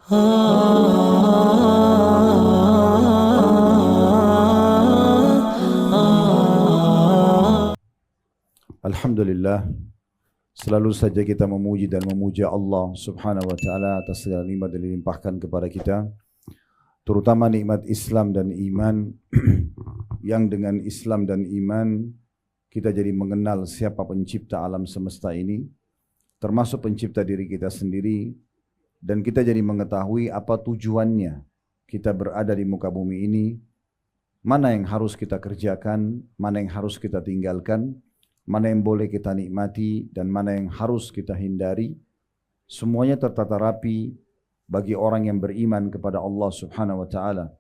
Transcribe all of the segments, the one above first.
Alhamdulillah, selalu saja kita memuji dan memuja Allah subhanahu wa ta'ala atas segala nikmat yang dilimpahkan kepada kita, terutama nikmat Islam dan iman, yang dengan Islam dan iman kita jadi mengenal siapa pencipta alam semesta ini, termasuk pencipta diri kita sendiri, dan kita jadi mengetahui apa tujuannya kita berada di muka bumi ini, mana yang harus kita kerjakan, mana yang harus kita tinggalkan, mana yang boleh kita nikmati dan mana yang harus kita hindari. Semuanya tertata rapi bagi orang yang beriman kepada Allah subhanahu wa ta'ala.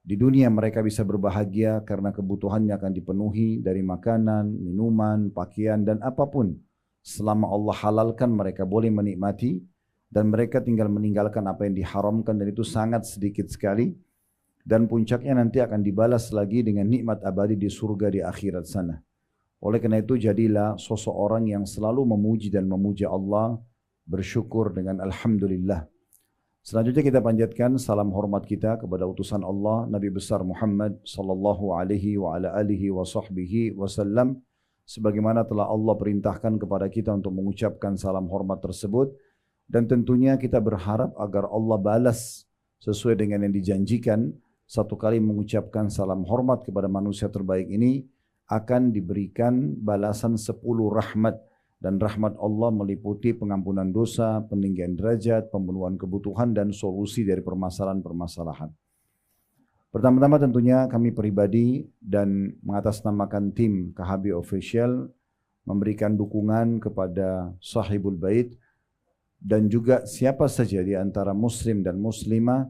Di dunia mereka bisa berbahagia karena kebutuhannya akan dipenuhi dari makanan, minuman, pakaian dan apapun. Selama Allah halalkan mereka boleh menikmati dan mereka tinggal meninggalkan apa yang diharamkan dan itu sangat sedikit sekali. Dan puncaknya nanti akan dibalas lagi dengan nikmat abadi di surga di akhirat sana. Oleh karena itu jadilah sosok orang yang selalu memuji dan memuja Allah, bersyukur dengan Alhamdulillah. Selanjutnya kita panjatkan salam hormat kita kepada utusan Allah Nabi besar Muhammad sallallahu alaihi wa ala alihi wa sahbihi wasallam, sebagaimana telah Allah perintahkan kepada kita untuk mengucapkan salam hormat tersebut, dan tentunya kita berharap agar Allah balas sesuai dengan yang dijanjikan. Satu kali mengucapkan salam hormat kepada manusia terbaik ini akan diberikan balasan 10 rahmat, dan rahmat Allah meliputi pengampunan dosa, peninggian derajat, pemenuhan kebutuhan dan solusi dari permasalahan-permasalahan. Pertama-tama tentunya kami pribadi dan mengatasnamakan tim KHB Official memberikan dukungan kepada Sahibul Bait dan juga siapa saja di antara muslim dan muslimah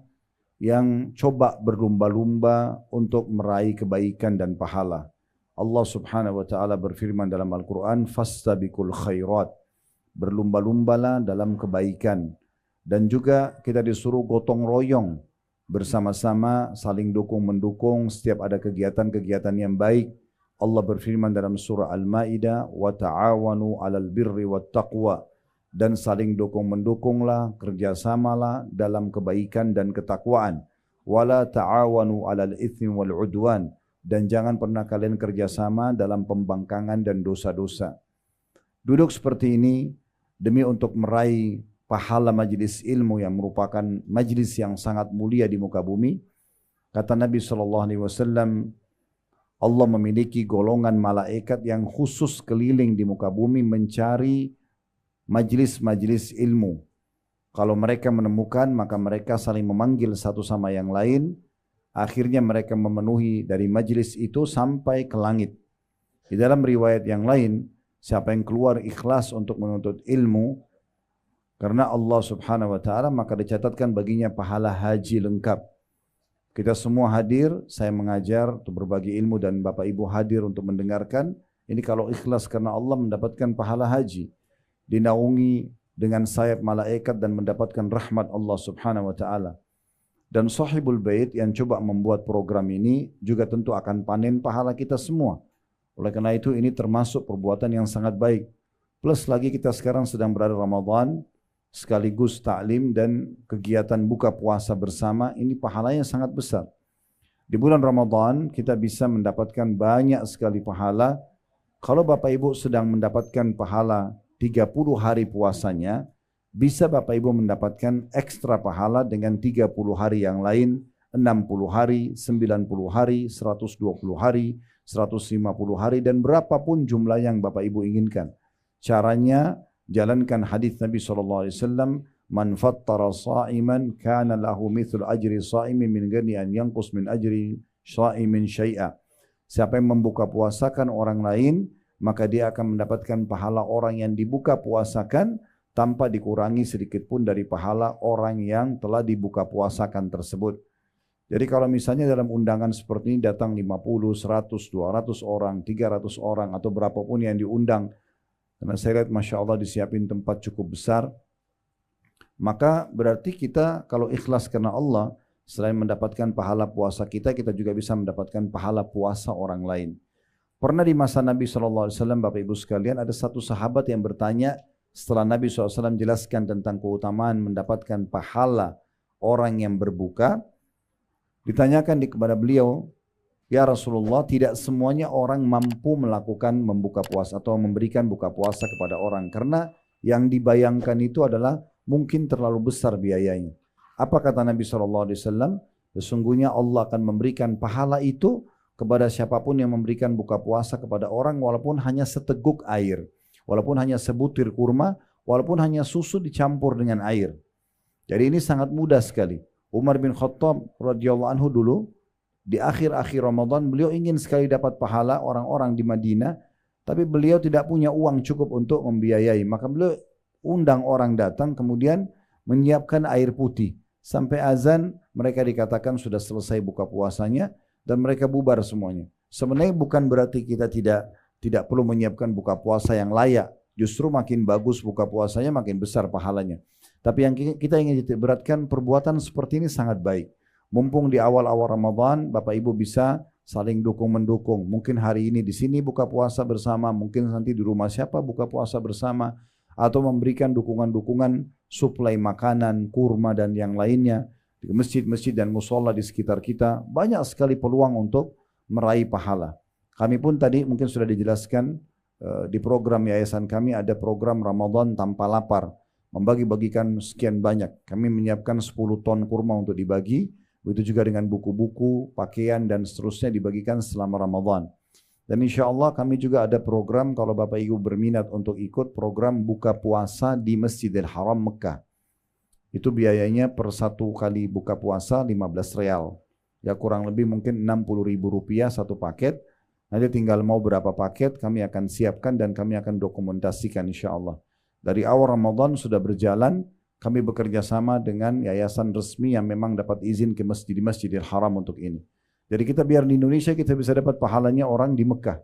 yang coba berlumba-lumba untuk meraih kebaikan dan pahala. Allah subhanahu wa ta'ala berfirman dalam Al-Quran, fastabiqul khairat, berlumba-lumbalah dalam kebaikan. Dan juga kita disuruh gotong royong, bersama-sama saling dukung-mendukung setiap ada kegiatan-kegiatan yang baik. Allah berfirman dalam surah Al-Ma'idah, wa ta'awanu alal birri wat taqwa, dan saling dukung-mendukunglah, kerjasamalah dalam kebaikan dan ketakwaan. Wala ta'awanu alal ithmi wal udwan, dan jangan pernah kalian kerjasama dalam pembangkangan dan dosa-dosa. Duduk seperti ini demi untuk meraih pahala majlis ilmu yang merupakan majlis yang sangat mulia di muka bumi. Kata Nabi SAW, Allah memiliki golongan malaikat yang khusus keliling di muka bumi mencari majlis-majlis ilmu. Kalau mereka menemukan, maka mereka saling memanggil satu sama yang lain. Akhirnya mereka memenuhi dari majlis itu sampai ke langit. Di dalam riwayat yang lain, siapa yang keluar ikhlas untuk menuntut ilmu karena Allah subhanahu wa ta'ala, maka dicatatkan baginya pahala haji lengkap. Kita semua hadir, saya mengajar untuk berbagi ilmu dan Bapak Ibu hadir untuk mendengarkan. Ini kalau ikhlas karena Allah mendapatkan pahala haji. Dinaungi dengan sayap malaikat dan mendapatkan rahmat Allah subhanahu wa ta'ala. Dan Sahibul Bait yang coba membuat program ini juga tentu akan panen pahala kita semua. Oleh karena itu ini termasuk perbuatan yang sangat baik. Plus lagi kita sekarang sedang berada Ramadan, sekaligus ta'lim dan kegiatan buka puasa bersama, ini pahalanya sangat besar. Di bulan Ramadan kita bisa mendapatkan banyak sekali pahala. Kalau Bapak Ibu sedang mendapatkan pahala 30 hari puasanya, bisa Bapak Ibu mendapatkan ekstra pahala dengan 30 hari yang lain, 60 hari, 90 hari, 120 hari, 150 hari, dan berapapun jumlah yang Bapak Ibu inginkan. Caranya, jalankan hadis Nabi SAW, man fattara sa'iman kana lahu mithlu ajri sa'imin min ghairi an yanqus min ajri sa'imin syai'a. Siapa yang membuka puasakan orang lain, maka dia akan mendapatkan pahala orang yang dibuka puasakan tanpa dikurangi sedikit pun dari pahala orang yang telah dibuka puasakan tersebut. Jadi kalau misalnya dalam undangan seperti ini datang 50, 100, 200 orang, 300 orang atau berapapun yang diundang, karena saya lihat Masya Allah disiapin tempat cukup besar, maka berarti kita kalau ikhlas karena Allah, selain mendapatkan pahala puasa kita, kita juga bisa mendapatkan pahala puasa orang lain. Pernah di masa Nabi SAW, Bapak Ibu sekalian, ada satu sahabat yang bertanya, setelah Nabi SAW jelaskan tentang keutamaan mendapatkan pahala orang yang berbuka. Ditanyakan kepada beliau, ya Rasulullah, tidak semuanya orang mampu melakukan membuka puasa atau memberikan buka puasa kepada orang. Karena yang dibayangkan itu adalah mungkin terlalu besar biayanya. Apa kata Nabi SAW? Sesungguhnya Allah akan memberikan pahala itu kepada siapapun yang memberikan buka puasa kepada orang walaupun hanya seteguk air. Walaupun hanya sebutir kurma, walaupun hanya susu dicampur dengan air. Jadi ini sangat mudah sekali. Umar bin Khattab radhiyallahu anhu dulu di akhir-akhir Ramadan beliau ingin sekali dapat pahala orang-orang di Madinah, tapi beliau tidak punya uang cukup untuk membiayai. Maka beliau undang orang datang kemudian menyiapkan air putih. Sampai azan mereka dikatakan sudah selesai buka puasanya dan mereka bubar semuanya. Sebenarnya bukan berarti kita tidak perlu menyiapkan buka puasa yang layak. Justru makin bagus buka puasanya makin besar pahalanya. Tapi yang kita ingin beratkan, perbuatan seperti ini sangat baik. Mumpung di awal-awal Ramadan, Bapak Ibu bisa saling dukung-mendukung. Mungkin hari ini di sini buka puasa bersama, mungkin nanti di rumah siapa buka puasa bersama, atau memberikan dukungan-dukungan suplai makanan, kurma dan yang lainnya di masjid-masjid dan musola di sekitar kita. Banyak sekali peluang untuk meraih pahala. Kami pun tadi mungkin sudah dijelaskan di program yayasan kami ada program Ramadan tanpa lapar. Membagi-bagikan sekian banyak. Kami menyiapkan 10 ton kurma untuk dibagi. Begitu juga dengan buku-buku, pakaian dan seterusnya dibagikan selama Ramadan. Dan insya Allah kami juga ada program kalau Bapak Ibu berminat untuk ikut program buka puasa di Masjidil Haram Mekah. Itu biayanya per satu kali buka puasa 15 real. Ya kurang lebih mungkin 60 ribu rupiah satu paket. Nanti tinggal mau berapa paket kami akan siapkan dan kami akan dokumentasikan insya Allah. Dari awal Ramadan sudah berjalan, kami bekerja sama dengan yayasan resmi yang memang dapat izin ke Masjidil Haram untuk ini. Jadi kita biar di Indonesia kita bisa dapat pahalanya orang di Mekah.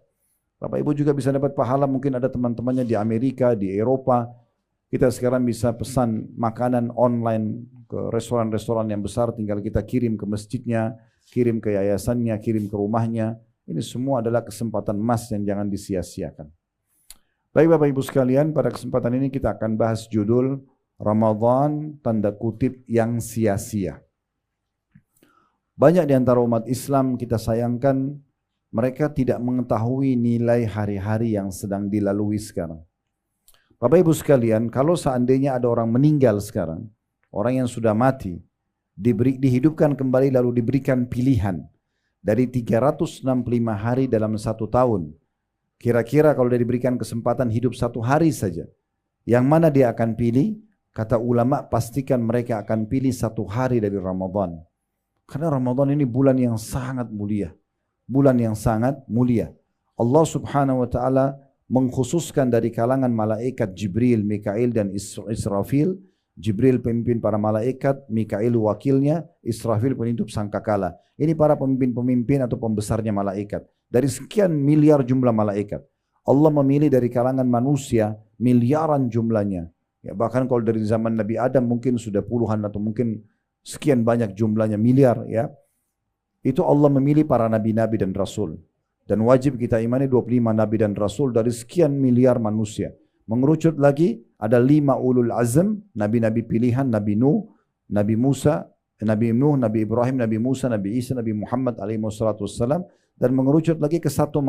Bapak Ibu juga bisa dapat pahala, mungkin ada teman-temannya di Amerika, di Eropa. Kita sekarang bisa pesan makanan online ke restoran-restoran yang besar, tinggal kita kirim ke masjidnya, kirim ke yayasannya, kirim ke rumahnya. Ini semua adalah kesempatan emas yang jangan disia-siakan. Baik Bapak Ibu sekalian, pada kesempatan ini kita akan bahas judul Ramadan tanda kutip yang sia-sia. Banyak di antara umat Islam kita sayangkan mereka tidak mengetahui nilai hari-hari yang sedang dilalui sekarang. Bapak Ibu sekalian, kalau seandainya ada orang meninggal sekarang, orang yang sudah mati, dihidupkan kembali lalu diberikan pilihan dari 365 hari dalam satu tahun. Kira-kira kalau dia diberikan kesempatan hidup satu hari saja, yang mana dia akan pilih? Kata ulama, pastikan mereka akan pilih satu hari dari Ramadan. Karena Ramadan ini bulan yang sangat mulia. Bulan yang sangat mulia. Allah subhanahu wa ta'ala mengkhususkan dari kalangan malaikat Jibril, Mikail dan Israfil. Jibril pemimpin para malaikat, Mikail wakilnya, Israfil penutup sangkakala. Ini para pemimpin-pemimpin atau pembesarnya malaikat. Dari sekian miliar jumlah malaikat, Allah memilih dari kalangan manusia miliaran jumlahnya. Ya, bahkan kalau dari zaman Nabi Adam mungkin sudah puluhan atau mungkin sekian banyak jumlahnya, miliar ya. Itu Allah memilih para nabi-nabi dan rasul. Dan wajib kita imani 25 nabi dan rasul dari sekian miliar manusia. Mengerucut lagi ada 5 ulul azm, nabi-nabi pilihan, Nabi Nuh, Nabi Musa, Nabi Nuh, Nabi Ibrahim, Nabi Musa, Nabi Isa, Nabi Muhammad alaihi wassalam. Dan mengerucut lagi ke satu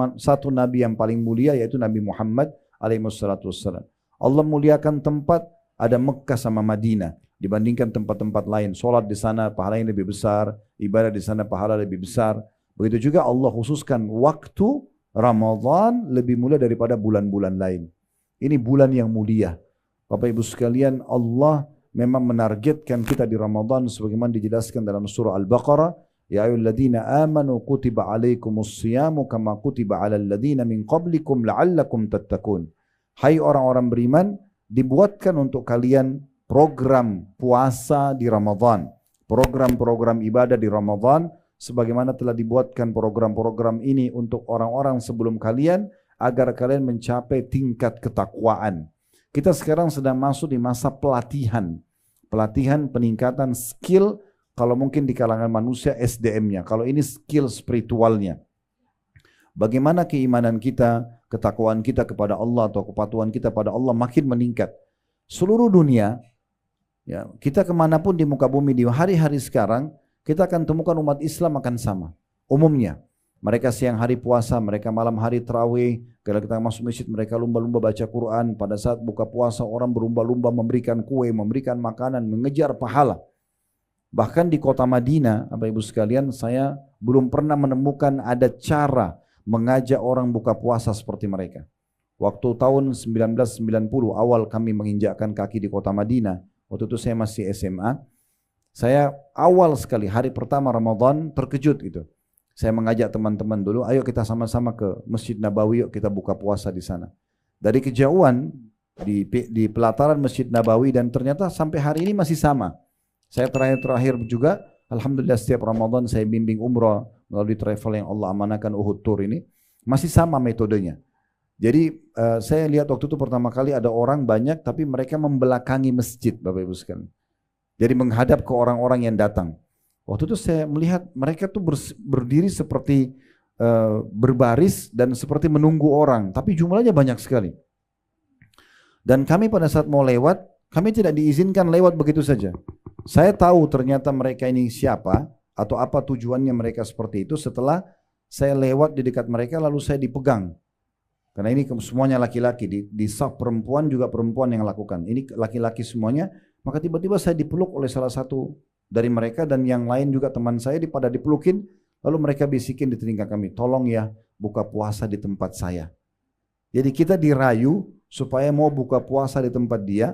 nabi yang paling mulia yaitu Nabi Muhammad alaihi wassalam. Allah muliakan tempat ada Mekah sama Madinah dibandingkan tempat-tempat lain. Solat di sana pahalanya lebih besar, ibadah di sana pahala lebih besar. Begitu juga Allah khususkan waktu Ramadan lebih mulia daripada bulan-bulan lain. Ini bulan yang mulia. Bapak Ibu sekalian, Allah memang menargetkan kita di Ramadan sebagaimana dijelaskan dalam surah Al-Baqarah, ya ayyuhalladzina amanu kutiba alaikumus siyamu kama kutiba alal ladzina min qablikum la'allakum tattaqun. Hai orang-orang beriman, dibuatkan untuk kalian program puasa di Ramadan, program-program ibadah di Ramadan, sebagaimana telah dibuatkan program-program ini untuk orang-orang sebelum kalian, agar kalian mencapai tingkat ketakwaan. Kita sekarang sedang masuk di masa pelatihan peningkatan skill, kalau mungkin di kalangan manusia SDM-nya, kalau ini skill spiritualnya. Bagaimana keimanan kita, ketakwaan kita kepada Allah atau kepatuhan kita pada Allah makin meningkat. Seluruh dunia Ya, kita kemanapun di muka bumi di hari-hari sekarang, kita akan temukan umat Islam akan sama. Umumnya, mereka siang hari puasa, mereka malam hari tarawih. Kalau kita masuk masjid, mereka lumba-lumba baca Quran. Pada saat buka puasa, orang berlumba-lumba memberikan kue, memberikan makanan, mengejar pahala. Bahkan di kota Madinah, Bapak Ibu sekalian, saya belum pernah menemukan ada cara mengajak orang buka puasa seperti mereka. Waktu tahun 1990, awal kami menginjakkan kaki di kota Madinah, waktu itu saya masih SMA, saya awal sekali hari pertama Ramadan terkejut gitu. Saya mengajak teman-teman dulu, ayo kita sama-sama ke Masjid Nabawi, yuk kita buka puasa di sana. Dari kejauhan di pelataran Masjid Nabawi, dan ternyata sampai hari ini masih sama. Saya terakhir juga, alhamdulillah setiap Ramadan saya bimbing umrah melalui travel yang Allah amanahkan, Uhud Tour ini, masih sama metodenya. Jadi saya lihat waktu itu pertama kali ada orang banyak, tapi mereka membelakangi masjid, Bapak Ibu sekalian. Jadi menghadap ke orang-orang yang datang. Waktu itu saya melihat mereka tuh berdiri seperti berbaris dan seperti menunggu orang, tapi jumlahnya banyak sekali. Dan kami pada saat mau lewat, kami tidak diizinkan lewat begitu saja. Saya tahu ternyata mereka ini siapa atau apa tujuannya mereka seperti itu setelah saya lewat di dekat mereka lalu saya dipegang. Karena ini semuanya laki-laki, di saf perempuan juga perempuan yang lakukan. Ini laki-laki semuanya, maka tiba-tiba saya dipeluk oleh salah satu dari mereka dan yang lain juga teman saya pada dipelukin, lalu mereka bisikin di telinga kami, tolong ya buka puasa di tempat saya. Jadi kita dirayu supaya mau buka puasa di tempat dia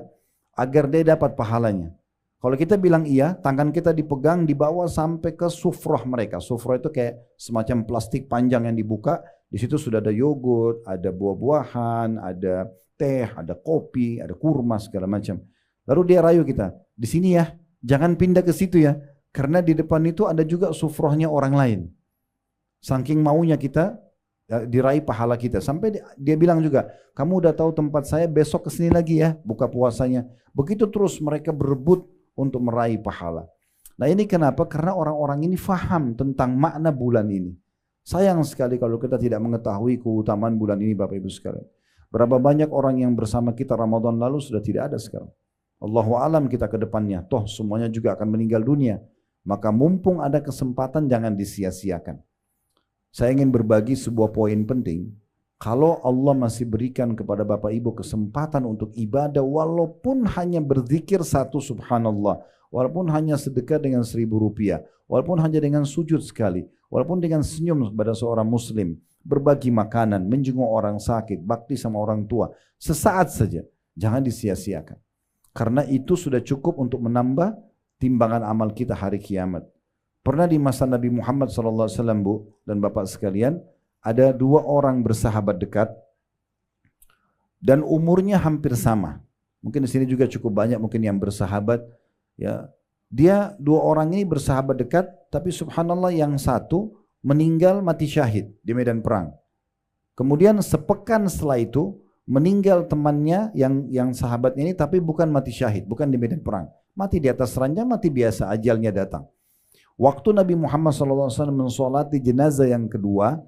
agar dia dapat pahalanya. Kalau kita bilang iya, tangan kita dipegang dibawa sampai ke sufrah mereka. Sufrah itu kayak semacam plastik panjang yang dibuka. Di situ sudah ada yogurt, ada buah-buahan, ada teh, ada kopi, ada kurma segala macam. Lalu dia rayu kita, di sini ya, jangan pindah ke situ ya, karena di depan itu ada juga sufrahnya orang lain. Saking maunya kita diraih pahala kita. Sampai dia bilang juga, kamu udah tahu tempat saya, besok kesini lagi ya, buka puasanya. Begitu terus mereka berebut untuk meraih pahala. Nah ini kenapa? Karena orang-orang ini faham tentang makna bulan ini. Sayang sekali kalau kita tidak mengetahui keutamaan bulan ini, Bapak Ibu sekalian. Berapa banyak orang yang bersama kita Ramadan lalu sudah tidak ada sekarang. Allahu alam kita ke depannya. Toh semuanya juga akan meninggal dunia. Maka mumpung ada kesempatan jangan disia-siakan. Saya ingin berbagi sebuah poin penting. Kalau Allah masih berikan kepada Bapak Ibu kesempatan untuk ibadah walaupun hanya berzikir satu subhanallah, walaupun hanya sedekah dengan 1.000 rupiah, walaupun hanya dengan sujud sekali, walaupun dengan senyum kepada seorang muslim, berbagi makanan, menjenguk orang sakit, bakti sama orang tua, sesaat saja, jangan disia-siakan. Karena itu sudah cukup untuk menambah timbangan amal kita hari kiamat. Pernah di masa Nabi Muhammad SAW, Bu dan Bapak sekalian, ada 2 orang bersahabat dekat dan umurnya hampir sama. Mungkin di sini juga cukup banyak mungkin yang bersahabat. Ya, dia 2 orang ini bersahabat dekat, tapi subhanallah yang satu meninggal mati syahid di medan perang. Kemudian sepekan setelah itu meninggal temannya yang sahabatnya ini, tapi bukan mati syahid, bukan di medan perang. Mati di atas ranjang, mati biasa, ajalnya datang. Waktu Nabi Muhammad SAW mensolati jenazah yang kedua,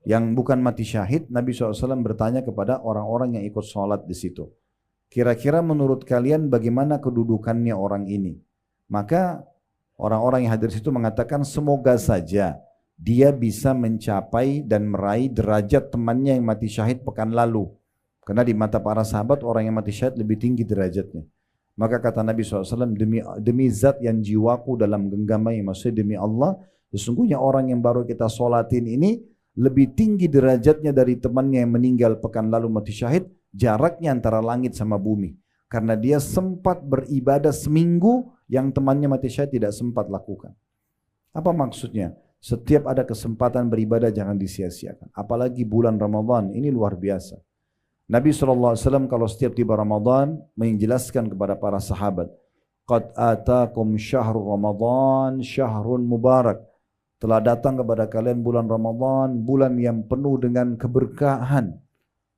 yang bukan mati syahid, Nabi SAW bertanya kepada orang-orang yang ikut sholat di situ. Kira-kira menurut kalian bagaimana kedudukannya orang ini? Maka orang-orang yang hadir di situ mengatakan semoga saja dia bisa mencapai dan meraih derajat temannya yang mati syahid pekan lalu. Karena di mata para sahabat orang yang mati syahid lebih tinggi derajatnya. Maka kata Nabi SAW, demi zat yang jiwaku dalam genggamnya, maksudnya demi Allah, sesungguhnya orang yang baru kita sholatin ini lebih tinggi derajatnya dari temannya yang meninggal pekan lalu mati syahid, jaraknya antara langit sama bumi. Karena dia sempat beribadah seminggu yang temannya mati syahid tidak sempat lakukan. Apa maksudnya? Setiap ada kesempatan beribadah jangan disia-siakan. Apalagi bulan Ramadan, ini luar biasa. Nabi SAW kalau setiap tiba Ramadan menjelaskan kepada para sahabat, Qad atakum syahrul Ramadan syahrun mubarak. Telah datang kepada kalian bulan Ramadan, bulan yang penuh dengan keberkahan.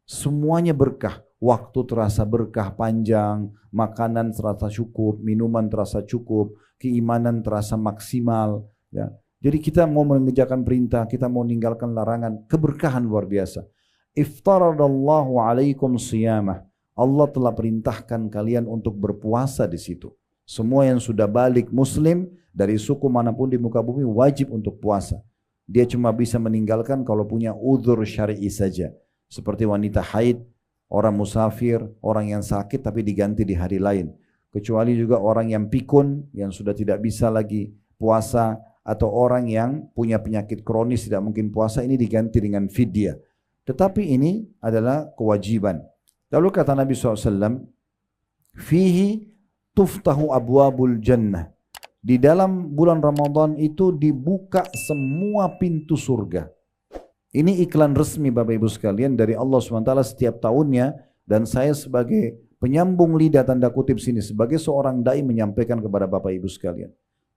Semuanya berkah. Waktu terasa berkah panjang, makanan terasa cukup, minuman terasa cukup, keimanan terasa maksimal. Ya. Jadi kita mau mengerjakan perintah, kita mau meninggalkan larangan, keberkahan luar biasa. Iftaradallahu alaikum siyamah. Allah telah perintahkan kalian untuk berpuasa di situ. Semua yang sudah balik muslim dari suku manapun di muka bumi wajib untuk puasa. Dia cuma bisa meninggalkan kalau punya uzur syar'i saja. Seperti wanita haid, orang musafir, orang yang sakit tapi diganti di hari lain. Kecuali juga orang yang pikun, yang sudah tidak bisa lagi puasa, atau orang yang punya penyakit kronis tidak mungkin puasa, ini diganti dengan fidyah. Tetapi ini adalah kewajiban. Lalu kata Nabi SAW, fihi tuftahu abwabul jannah. Di dalam bulan Ramadan itu dibuka semua pintu surga. Ini iklan resmi Bapak Ibu sekalian dari Allah SWT setiap tahunnya, dan saya sebagai penyambung lidah tanda kutip sini, sebagai seorang dai menyampaikan kepada Bapak Ibu sekalian.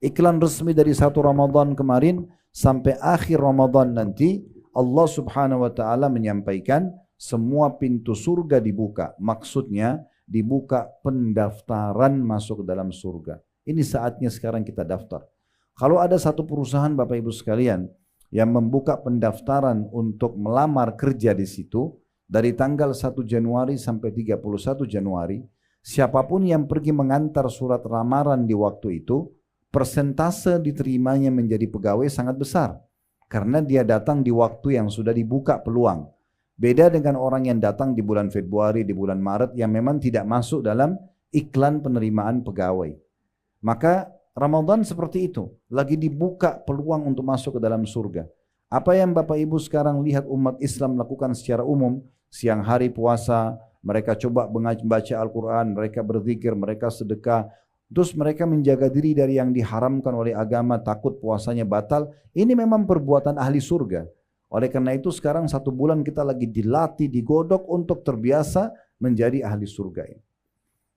Iklan resmi dari 1 Ramadan kemarin sampai akhir Ramadan nanti, Allah Subhanahu wa taala menyampaikan semua pintu surga dibuka. Maksudnya dibuka pendaftaran masuk ke dalam surga. Ini saatnya sekarang kita daftar. Kalau ada satu perusahaan Bapak Ibu sekalian yang membuka pendaftaran untuk melamar kerja di situ dari tanggal 1 Januari sampai 31 Januari, siapapun yang pergi mengantar surat lamaran di waktu itu, persentase diterimanya menjadi pegawai sangat besar karena dia datang di waktu yang sudah dibuka peluang. Beda dengan orang yang datang di bulan Februari, di bulan Maret yang memang tidak masuk dalam iklan penerimaan pegawai. Maka Ramadan seperti itu, lagi dibuka peluang untuk masuk ke dalam surga. Apa yang Bapak Ibu sekarang lihat umat Islam lakukan secara umum, siang hari puasa, mereka coba membaca Al-Quran, mereka berzikir, mereka sedekah, terus mereka menjaga diri dari yang diharamkan oleh agama, takut puasanya batal. Ini memang perbuatan ahli surga. Oleh karena itu sekarang 1 bulan kita lagi dilatih, digodok untuk terbiasa menjadi ahli surga ini.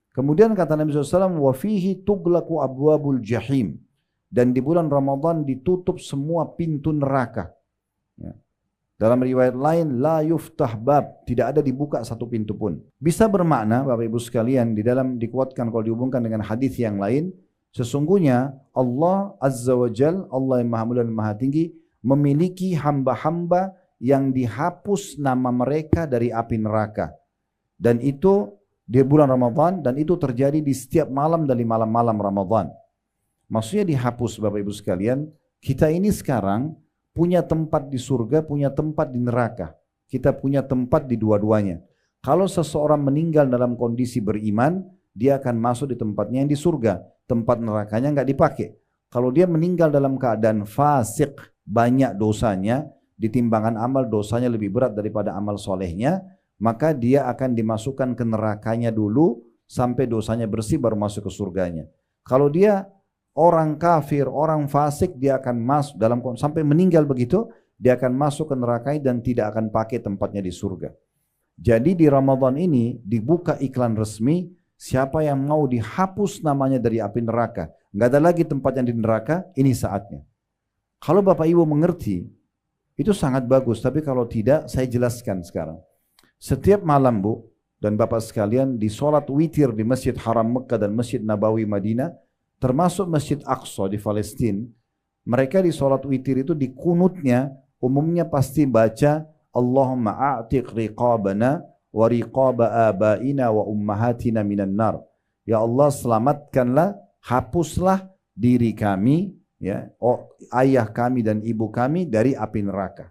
Kemudian kata Nabi SAW, wa fihi tughlaqu abwabul jahim. Dan di bulan Ramadan ditutup semua pintu neraka. Ya. Dalam riwayat lain, la yuftah bab, tidak ada dibuka satu pintu pun. Bisa bermakna Bapak Ibu sekalian, di dalam dikuatkan kalau dihubungkan dengan hadis yang lain, sesungguhnya Allah Azza wa Jal, Allah yang Maha Mulia dan Maha Tinggi, memiliki hamba-hamba yang dihapus nama mereka dari api neraka. Dan itu di bulan Ramadan, dan itu terjadi di setiap malam dari malam-malam Ramadan. Maksudnya dihapus Bapak Ibu sekalian, kita ini sekarang punya tempat di surga, punya tempat di neraka. Kita punya tempat di dua-duanya. Kalau seseorang meninggal dalam kondisi beriman, dia akan masuk di tempatnya yang di surga. Tempat nerakanya nggak dipakai. Kalau dia meninggal dalam keadaan fasik, banyak dosanya, di timbangan amal dosanya lebih berat daripada amal solehnya, maka dia akan dimasukkan ke nerakanya dulu sampai dosanya bersih baru masuk ke surganya. Kalau dia orang kafir, orang fasik, dia akan masuk dalam sampai meninggal begitu, dia akan masuk ke neraka dan tidak akan pakai tempatnya di surga. Jadi di Ramadan ini dibuka iklan resmi, siapa yang mau dihapus namanya dari api neraka, nggak ada lagi tempatnya di neraka, ini saatnya. Kalau Bapak Ibu mengerti, itu sangat bagus. Tapi kalau tidak, saya jelaskan sekarang. Setiap malam Bu dan Bapak sekalian, di sholat witir di Masjid Haram Mekah dan Masjid Nabawi Madinah, termasuk Masjid Aqsa di Palestina, mereka di sholat witir itu di kunutnya umumnya pasti baca Allahumma a'tiq riqabana wa riqaba abaina wa ummahatina minan nar. Ya Allah, selamatkanlah, hapuslah diri kami, ya, ayah kami dan ibu kami dari api neraka.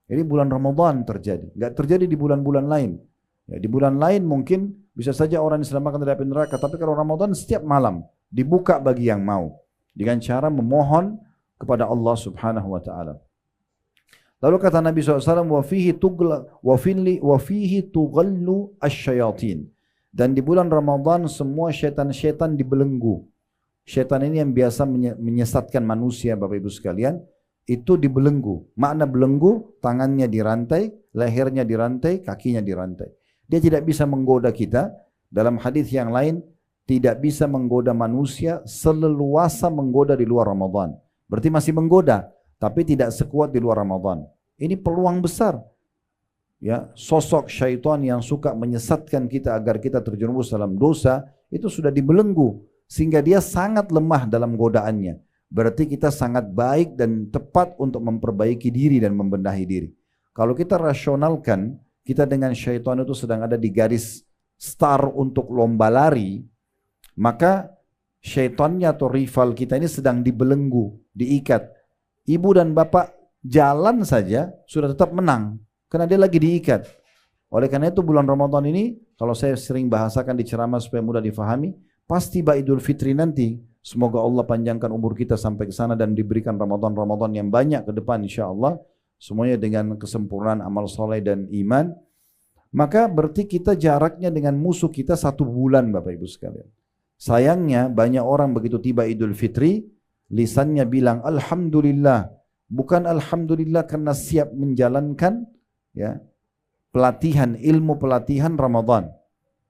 Jadi bulan Ramadan terjadi, nggak terjadi di bulan-bulan lain. Ya, di bulan lain mungkin bisa saja orang diselamatkan dari api neraka, tapi kalau Ramadan setiap malam dibuka bagi yang mau dengan cara memohon kepada Allah Subhanahu wa taala. Lalu kata Nabi SAW, wa fihi tughallu asyayatin. Dan di bulan Ramadan semua syaitan-syaitan dibelenggu. Syaitan ini yang biasa menyesatkan manusia Bapak Ibu sekalian, itu dibelenggu. Makna belenggu, tangannya dirantai, lehernya dirantai, kakinya dirantai. Dia tidak bisa menggoda kita. Dalam hadis yang lain, tidak bisa menggoda manusia seleluasa menggoda di luar Ramadan. Berarti masih menggoda, tapi tidak sekuat di luar Ramadan. Ini peluang besar. Ya, sosok syaitan yang suka menyesatkan kita agar kita terjerumus dalam dosa, itu sudah dibelenggu. Sehingga dia sangat lemah dalam godaannya. Berarti kita sangat baik dan tepat untuk memperbaiki diri dan membenahi diri. Kalau kita rasionalkan, kita dengan syaitan itu sedang ada di garis start untuk lomba lari, maka syaitannya atau rival kita ini sedang dibelenggu, diikat. Ibu dan bapak jalan saja sudah tetap menang karena dia lagi diikat. Oleh karena itu bulan Ramadan ini, kalau saya sering bahasakan di ceramah supaya mudah difahami, pasti Idul Fitri nanti, semoga Allah panjangkan umur kita sampai ke sana dan diberikan Ramadan yang banyak ke depan insyaAllah, semuanya dengan kesempurnaan amal soleh dan iman. Maka berarti kita jaraknya dengan musuh kita 1 bulan Bapak Ibu sekalian. Sayangnya banyak orang begitu tiba Idul Fitri, lisannya bilang Alhamdulillah. Bukan Alhamdulillah karena siap menjalankan ya ilmu pelatihan Ramadan.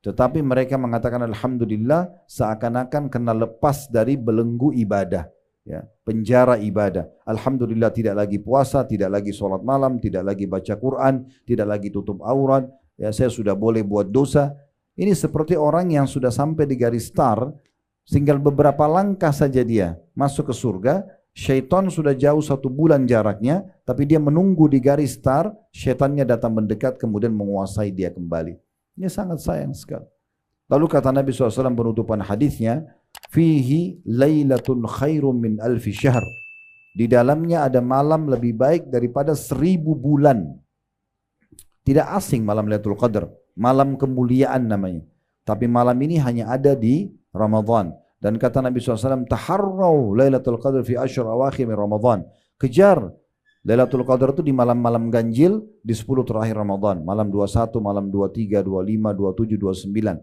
Tetapi mereka mengatakan Alhamdulillah seakan-akan kena lepas dari belenggu ibadah. Ya, penjara ibadah. Alhamdulillah tidak lagi puasa, tidak lagi sholat malam, tidak lagi baca Quran, tidak lagi tutup aurat. Ya, saya sudah boleh buat dosa. Ini seperti orang yang sudah sampai di garis start, tinggal beberapa langkah saja dia masuk ke surga. Syaitan sudah jauh 1 bulan jaraknya, tapi dia menunggu di garis start. Syaitannya datang mendekat kemudian menguasai dia kembali. Ini sangat sayang sekali. Lalu kata Nabi SAW penutupan hadisnya, fihi lailatun khairum min alfi syahr. Di dalamnya ada malam lebih baik daripada 1000 bulan. Tidak asing malam Lailatul Qadar, malam kemuliaan namanya. Tapi malam ini hanya ada di Ramadan. Dan kata Nabi SAW, taharraw Lailatul Qadar fi ashr awakhir min Ramadan. Kejar Lailatul Qadar itu di malam-malam ganjil di 10 terakhir Ramadan. Malam 21, malam 23, 25, 27, 29.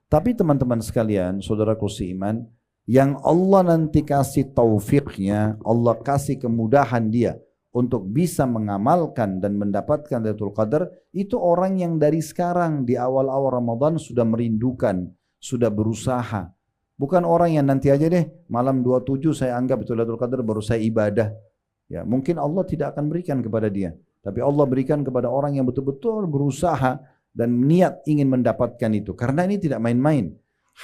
Tapi teman-teman sekalian, saudaraku seiman, yang Allah nanti kasih taufiknya, Allah kasih kemudahan dia untuk bisa mengamalkan dan mendapatkan Lailatul Qadar, itu orang yang dari sekarang di awal-awal Ramadan sudah merindukan, sudah berusaha. Bukan orang yang nanti aja deh malam 27 saya anggap itu Lailatul Qadar baru saya ibadah. Ya, mungkin Allah tidak akan berikan kepada dia, tapi Allah berikan kepada orang yang betul-betul berusaha dan niat ingin mendapatkan itu. Karena ini tidak main-main.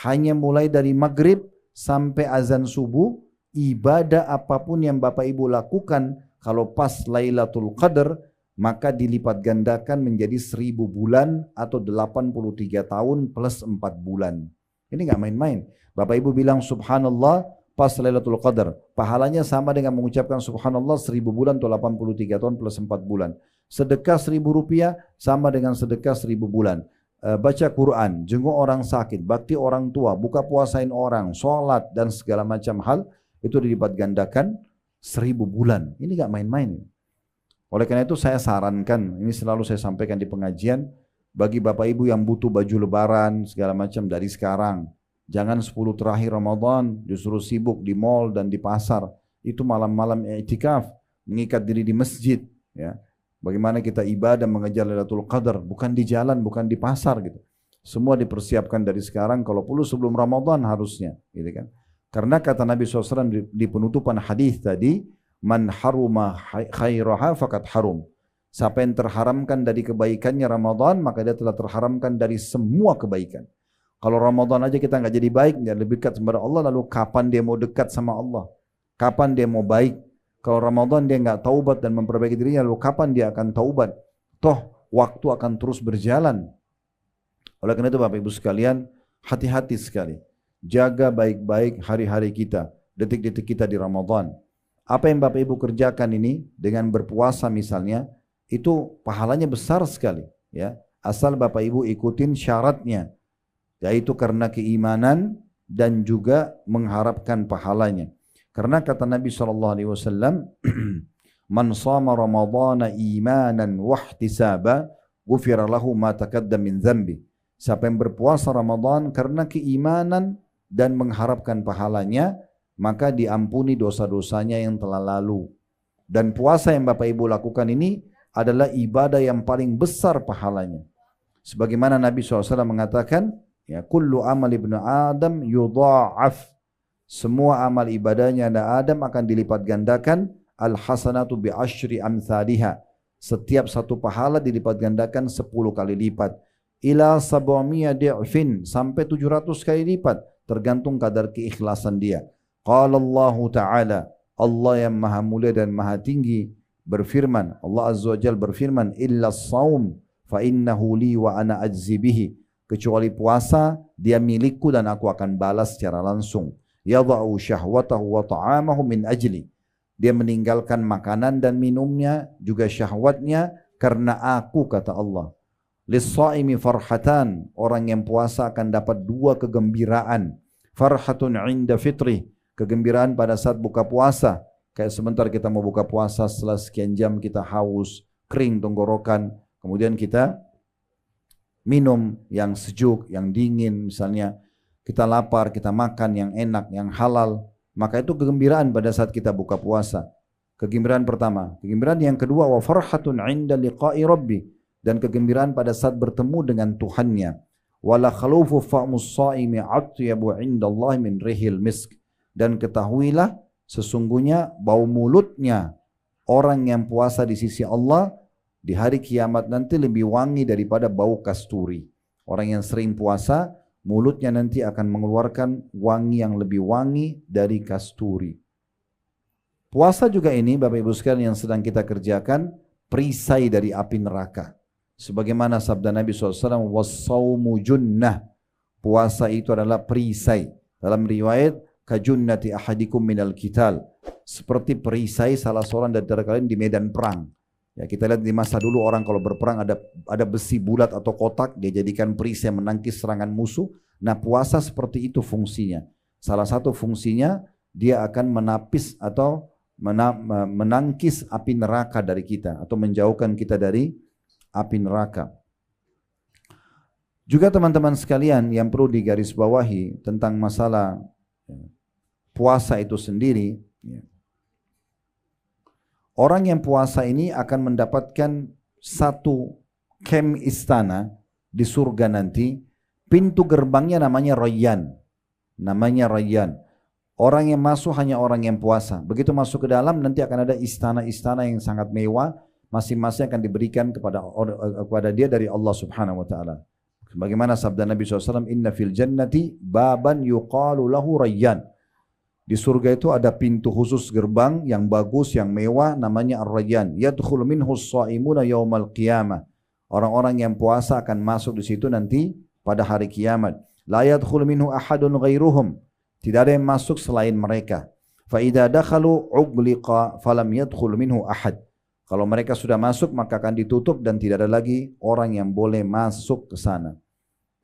Hanya mulai dari maghrib sampai azan subuh, ibadah apapun yang Bapak Ibu lakukan kalau pas Lailatul Qadar, maka dilipat gandakan menjadi 1000 bulan atau 83 tahun plus 4 bulan. Ini nggak main-main. Bapak Ibu bilang subhanallah pas Lailatul Qadar, pahalanya sama dengan mengucapkan subhanallah 1000 bulan atau 83 tahun plus 4 bulan. Sedekah 1000 rupiah sama dengan sedekah 1000 bulan. Baca Quran, jenguk orang sakit, bakti orang tua, buka puasain orang, sholat dan segala macam hal, itu dilipat gandakan 1000 bulan. Ini gak main-main. Oleh karena itu saya sarankan, ini selalu saya sampaikan di pengajian, bagi Bapak Ibu yang butuh baju lebaran segala macam dari sekarang. Jangan 10 terakhir Ramadan justru sibuk di mall dan di pasar. Itu malam-malam i'tikaf, mengikat diri di masjid. Ya. Bagaimana kita ibadah mengejar Lailatul Qadar, bukan di jalan, bukan di pasar gitu. Semua dipersiapkan dari sekarang, kalau perlu sebelum Ramadan harusnya. Gitu kan. Karena kata Nabi SAW di penutupan hadis tadi, man haruma khairaha fakat harum. Siapa yang terharamkan dari kebaikannya Ramadan, maka dia telah terharamkan dari semua kebaikan. Kalau Ramadan aja kita nggak jadi baik, nggak lebih dekat kepada Allah, lalu kapan dia mau dekat sama Allah? Kapan dia mau baik? Kalau Ramadan dia nggak taubat dan memperbaiki dirinya, lalu kapan dia akan taubat? Toh waktu akan terus berjalan. Oleh karena itu Bapak Ibu sekalian, hati-hati sekali. Jaga baik-baik hari-hari kita, detik-detik kita di Ramadan. Apa yang Bapak Ibu kerjakan ini dengan berpuasa misalnya, itu pahalanya besar sekali. Ya, asal Bapak Ibu ikutin syaratnya. Yaitu karena keimanan dan juga mengharapkan pahalanya. Karena kata Nabi SAW, man shama ramadhana imanan wahtisaba, ghufira lahu ma taqaddama min dzambi. Siapa yang berpuasa Ramadan karena keimanan dan mengharapkan pahalanya, maka diampuni dosa-dosanya yang telah lalu. Dan puasa yang Bapak Ibu lakukan ini adalah ibadah yang paling besar pahalanya. Sebagaimana Nabi SAW mengatakan, ya, kullu amal ibnu Adam yudha'af. Semua amal ibadahnya Adam akan dilipat gandakan. Al-hasanatu bi asyri amthaliha. Setiap satu pahala dilipat gandakan 10 kali lipat. Ila sab'amiyah di'fin. Sampai 700 kali lipat. Tergantung kadar keikhlasan dia. Qala Allah Ta'ala. Allah yang maha mulia dan maha tinggi berfirman. Allah Azza wa Jalla berfirman. Illa as-sawm fa innahu li wa ana ajzi bihi. Kecuali puasa, dia milikku dan aku akan balas secara langsung. yadha'u syahwatahu wa ta'amahu min ajli. Dia meninggalkan makanan dan minumnya, juga syahwatnya karena aku, kata Allah. Lis-shaimi farhatan, orang yang puasa akan dapat dua kegembiraan. Farhatun 'inda fitrih, kegembiraan pada saat buka puasa. Kayak sebentar kita mau buka puasa, setelah sekian jam kita haus, kering tenggorokan, kemudian kita minum yang sejuk, yang dingin misalnya. Kita lapar, kita makan yang enak, yang halal. Maka itu kegembiraan pada saat kita buka puasa. Kegembiraan pertama. Kegembiraan yang kedua, wa farhatun 'inda liqa'i rabbi, dan kegembiraan pada saat bertemu dengan Tuhannya. Wala khalufu fa'mus shaimi atyabu 'indallahi min rihil misk. Dan ketahuilah sesungguhnya bau mulutnya orang yang puasa di sisi Allah di hari kiamat nanti lebih wangi daripada bau kasturi. Orang yang sering puasa, mulutnya nanti akan mengeluarkan wangi yang lebih wangi dari kasturi. Puasa juga ini, Bapak Ibu sekalian yang sedang kita kerjakan, perisai dari api neraka. Sebagaimana sabda Nabi SAW, wassaumu junnah, puasa itu adalah perisai. Dalam riwayat, kajunnati ahadikum minal qital, seperti perisai salah seorang dari kalian di medan perang. Ya, kita lihat di masa dulu orang kalau berperang ada besi bulat atau kotak, dia jadikan perisai menangkis serangan musuh. Nah, puasa seperti itu fungsinya. Salah satu fungsinya dia akan menapis atau menangkis api neraka dari kita atau menjauhkan kita dari api neraka. Juga teman-teman sekalian yang perlu digarisbawahi tentang masalah puasa itu sendiri, orang yang puasa ini akan mendapatkan satu kem istana di surga nanti. Pintu gerbangnya namanya Rayyan. Namanya Rayyan. Orang yang masuk hanya orang yang puasa. Begitu masuk ke dalam nanti akan ada istana-istana yang sangat mewah. Masing-masing akan diberikan kepada dia dari Allah Subhanahu wa taala. Sebagaimana sabda Nabi SAW, inna fil jannati baban yuqalu lahu Rayyan. Di surga itu ada pintu khusus gerbang yang bagus, yang mewah, namanya Ar-Rayyan. Yadkhulu minhu as-shaimuna yaumal qiyamah. Orang-orang yang puasa akan masuk di situ nanti pada hari kiamat. La yadkhulu minhu ahadun ghairuhum. Tidak ada yang masuk selain mereka. Fa idza dakhalu ughliqa falam yadkhul minhu ahad. Kalau mereka sudah masuk maka akan ditutup dan tidak ada lagi orang yang boleh masuk ke sana.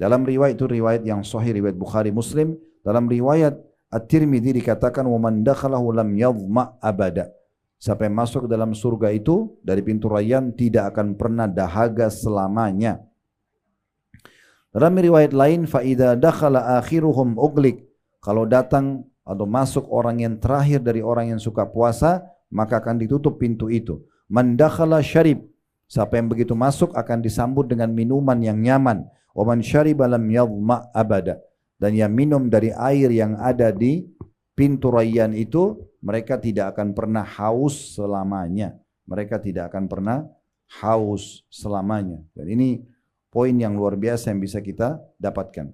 Dalam riwayat itu riwayat yang sahih, riwayat Bukhari Muslim, dalam riwayat At-Tirmidzi dikatakan wa man dakhalahu lam yadhma abada. Siapa yang masuk ke dalam surga itu dari pintu Rayyan tidak akan pernah dahaga selamanya. Dalam riwayat lain fa idza dakhala akhiruhum ughliq, kalau datang atau masuk orang yang terakhir dari orang yang suka puasa maka akan ditutup pintu itu. Man dakhala syarib, siapa yang begitu masuk akan disambut dengan minuman yang nyaman. Wa man syariba lam yadhma abada, dan yang minum dari air yang ada di pintu Rayyan itu mereka tidak akan pernah haus selamanya. Mereka tidak akan pernah haus selamanya. Dan ini poin yang luar biasa yang bisa kita dapatkan.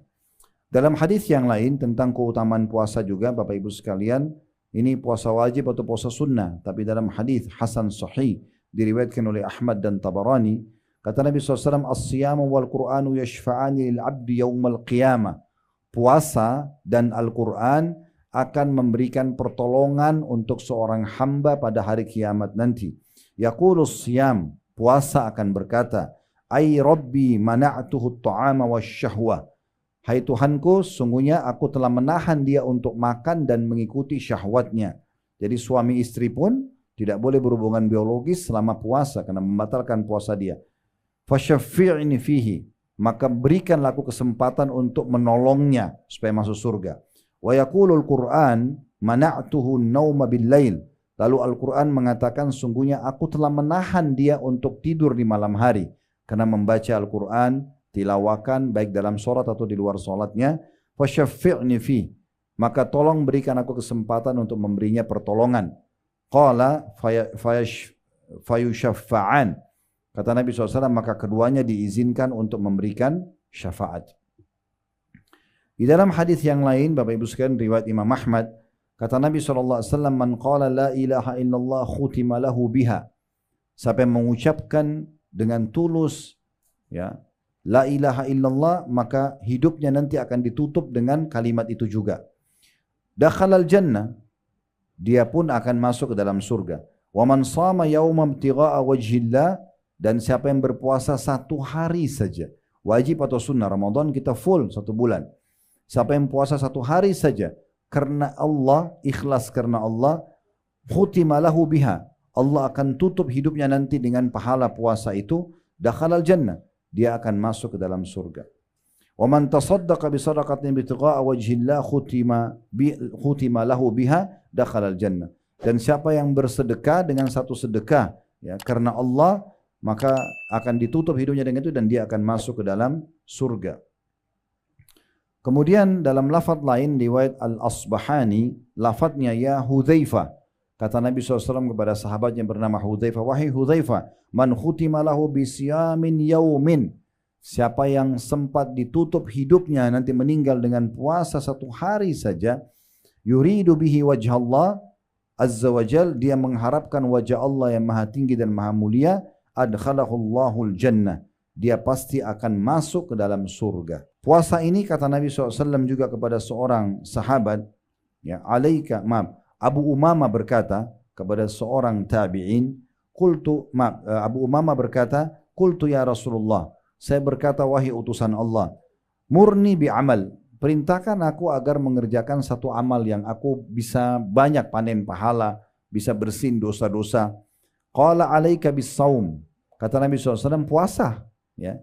Dalam hadis yang lain tentang keutamaan puasa juga, Bapak Ibu sekalian, ini puasa wajib atau puasa sunnah, tapi dalam hadis hasan sahih diriwayatkan oleh Ahmad dan Tabarani, kata Nabi SAW, as-siyamu wal Qur'anu yashfa'ani lil 'abdi yaumal qiyamah. Puasa dan Al-Quran akan memberikan pertolongan untuk seorang hamba pada hari kiamat nanti. Yaqulus siyam, puasa akan berkata, ay rabbi mana'tuhu at-ta'ama wasyahwa. Hai Tuhanku, sungguhnya aku telah menahan dia untuk makan dan mengikuti syahwatnya. Jadi suami istri pun tidak boleh berhubungan biologis selama puasa karena membatalkan puasa dia. Fasyaffi'ni fihi, maka berikanlah aku kesempatan untuk menolongnya supaya masuk surga. Wa yaqulul Qur'an mana'tuhu an-nauma bil-lail. Lalu Al-Quran mengatakan sungguhnya aku telah menahan dia untuk tidur di malam hari karena membaca Al-Quran, tilawakan baik dalam sholat atau di luar sholatnya. Fasyaffi'ni fi, maka tolong berikan aku kesempatan untuk memberinya pertolongan. Qala fayushaffa'an, kata Nabi SAW, maka keduanya diizinkan untuk memberikan syafaat. Di dalam hadis yang lain, Bapak Ibu sekalian, riwayat Imam Ahmad, kata Nabi SAW, man qala la ilaha illallah khutima lahu biha. Siapa yang mengucapkan dengan tulus, ya, la ilaha illallah, maka hidupnya nanti akan ditutup dengan kalimat itu juga. dakhalal jannah, dia pun akan masuk ke dalam surga. Wa man shama yawman ibtigha'a wajhillah, dan siapa yang berpuasa satu hari saja, wajib atau sunnah, Ramadan kita full 1 bulan. Siapa yang puasa 1 hari saja karena Allah, ikhlas karena Allah, khutima lahu biha, Allah akan tutup hidupnya nanti dengan pahala puasa itu, dakhalal jannah, dia akan masuk ke dalam surga. Wa man tasaddaqa bi sadaqatin ibtigha'a wajhillah khutima lahu biha dakhalal jannah. Dan siapa yang bersedekah dengan satu sedekah ya karena Allah, maka akan ditutup hidupnya dengan itu dan dia akan masuk ke dalam surga. Kemudian dalam lafaz lain riwayat Al-Asbahani, lafaznya ya Hudzaifah. Kata Nabi SAW kepada sahabatnya bernama Hudzaifah, wahai Hudzaifah, man khutima lahu bisiyamin yaumin, siapa yang sempat ditutup hidupnya nanti meninggal dengan puasa 1 hari saja, yuridu bihi wajh Allah azza wa jal, dia mengharapkan wajah Allah yang maha tinggi dan maha mulia, adkhalahullahul jannah, dia pasti akan masuk ke dalam surga. Puasa ini kata Nabi SAW juga kepada seorang sahabat, ya, Abu Umamah berkata kepada seorang tabi'in, Abu Umamah berkata, qultu ya Rasulullah, saya berkata wahai utusan Allah, murni bi'amal, perintahkan aku agar mengerjakan satu amal yang aku bisa banyak panen pahala, bisa bersin dosa-dosa. Qala alaika bis-saum, kata Nabi SAW, puasa, ya.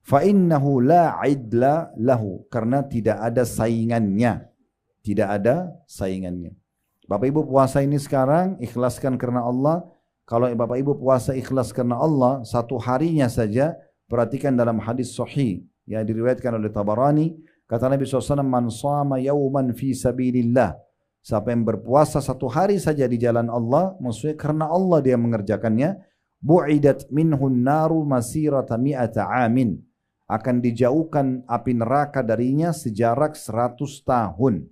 Fa innahu la idla lahu, karena tidak ada saingannya. Tidak ada saingannya. Bapak Ibu puasa ini sekarang ikhlaskan karena Allah. Kalau Bapak Ibu puasa ikhlas karena Allah 1 harinya saja, perhatikan dalam hadis sahih yang diriwayatkan oleh Tabarani, kata Nabi SAW, man shama yawman fi sabilillah, siapa yang berpuasa 1 hari saja di jalan Allah, maksudnya karena Allah dia mengerjakannya, bu'idat minhun naru masirata mi'ata amin, akan dijauhkan api neraka darinya sejarak 100 tahun.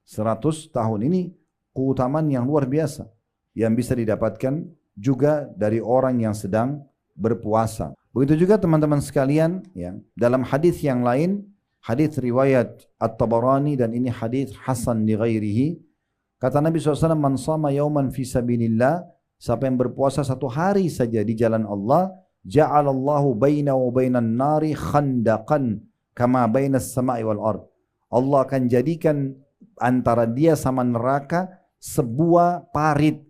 100 tahun ini keutamaan yang luar biasa yang bisa didapatkan juga dari orang yang sedang berpuasa. Begitu juga teman-teman sekalian, ya, dalam hadis yang lain, hadis riwayat At-Tabarani dan ini hadis hasan li ghairihi, kata Nabi SAW, man shama yawman fi sabilillah, siapa yang berpuasa 1 hari saja di jalan Allah, ja'alallahu bainahu wa bainan nari khandaqan kama bainas sama'i wal ard, Allah akan jadikan antara dia sama neraka sebuah parit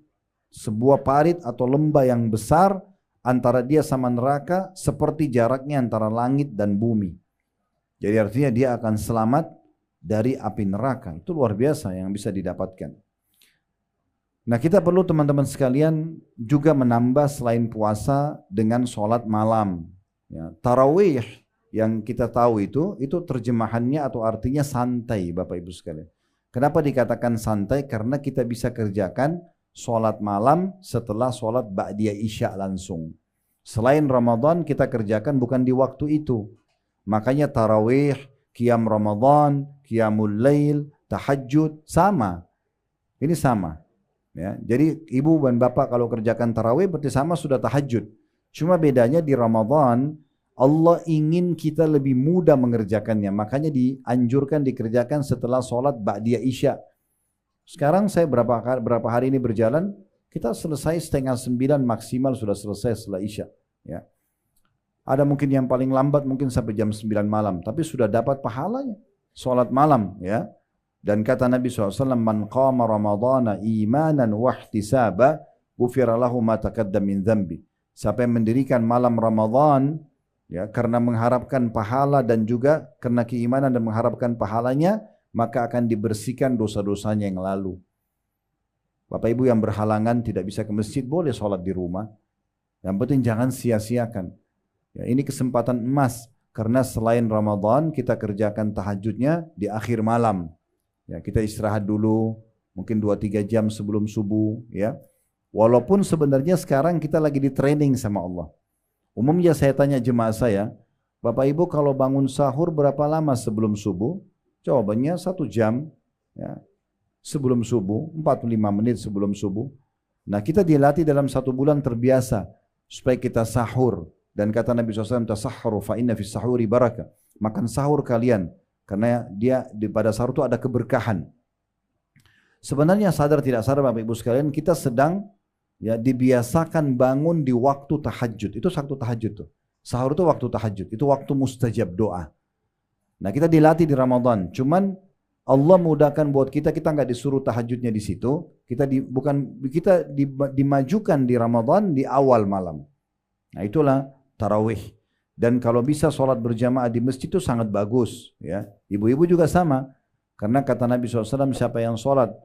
atau lembah yang besar antara dia sama neraka seperti jaraknya antara langit dan bumi. Jadi artinya dia akan selamat dari api neraka. Itu luar biasa yang bisa didapatkan. Nah, kita perlu teman-teman sekalian juga menambah selain puasa dengan sholat malam. Ya, tarawih yang kita tahu itu terjemahannya atau artinya santai, Bapak Ibu sekalian. Kenapa dikatakan santai? Karena kita bisa kerjakan sholat malam setelah sholat ba'diyah isya langsung. Selain Ramadan kita kerjakan bukan di waktu itu. Makanya tarawih, qiyam Ramadan, qiyamul lail, tahajud sama. Ini sama. Ya, jadi ibu dan bapak kalau kerjakan tarawih berarti sama sudah tahajud. Cuma bedanya di Ramadan Allah ingin kita lebih mudah mengerjakannya. Makanya dianjurkan dikerjakan setelah sholat ba'diyah isya. Sekarang saya berapa hari ini berjalan, kita selesai 8:30 maksimal sudah selesai setelah isya. Ya. Ada mungkin yang paling lambat mungkin sampai jam 9 malam. Tapi sudah dapat pahalanya. Sholat malam, ya. Dan kata Nabi SAW, man qama ramadana imanan wahtisaba ghufira lahu ma taqaddama min dzambi. Siapa yang mendirikan malam Ramadan, ya, karena mengharapkan pahala dan juga karena keimanan dan mengharapkan pahalanya, maka akan dibersihkan dosa-dosanya yang lalu. Bapak Ibu yang berhalangan tidak bisa ke masjid, boleh sholat di rumah. Yang penting jangan sia-siakan. Ya, ini kesempatan emas karena selain Ramadan kita kerjakan tahajudnya di akhir malam. Ya, kita istirahat dulu, mungkin 2-3 jam sebelum subuh, ya. Walaupun sebenarnya sekarang kita lagi di training sama Allah. Umumnya saya tanya jemaah saya, Bapak Ibu kalau bangun sahur berapa lama sebelum subuh? Jawabannya 1 jam, ya. Sebelum subuh, 45 menit sebelum subuh. Nah, kita dilatih dalam 1 bulan terbiasa supaya kita sahur. Dan kata Nabi SAW, tasahharu fa inna fis sahuri barakah. Makan sahur kalian. Karena pada sahur itu ada keberkahan. Sebenarnya sadar tidak sadar Bapak Ibu sekalian, kita sedang ya dibiasakan bangun di waktu tahajud. Itu waktu tahajud tuh. Sahur itu waktu tahajud, itu waktu mustajab doa. Nah kita dilatih di Ramadan, cuman Allah mudahkan buat kita nggak disuruh tahajudnya di situ, kita dimajukan di Ramadan di awal malam. Nah itulah tarawih. Dan kalau bisa sholat berjamaah di masjid itu sangat bagus. Ya, ibu-ibu juga sama, karena kata Nabi SAW, siapa yang sholat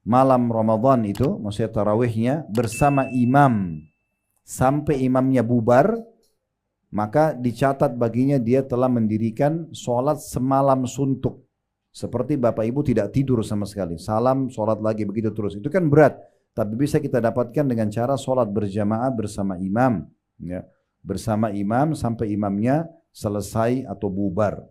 malam Ramadan itu, maksudnya tarawihnya bersama imam sampai imamnya bubar, maka dicatat baginya dia telah mendirikan sholat semalam suntuk. Seperti bapak ibu tidak tidur sama sekali, salam sholat lagi begitu terus. Itu kan berat, tapi bisa kita dapatkan dengan cara sholat berjamaah bersama imam, ya, bersama imam sampai imamnya selesai atau bubar.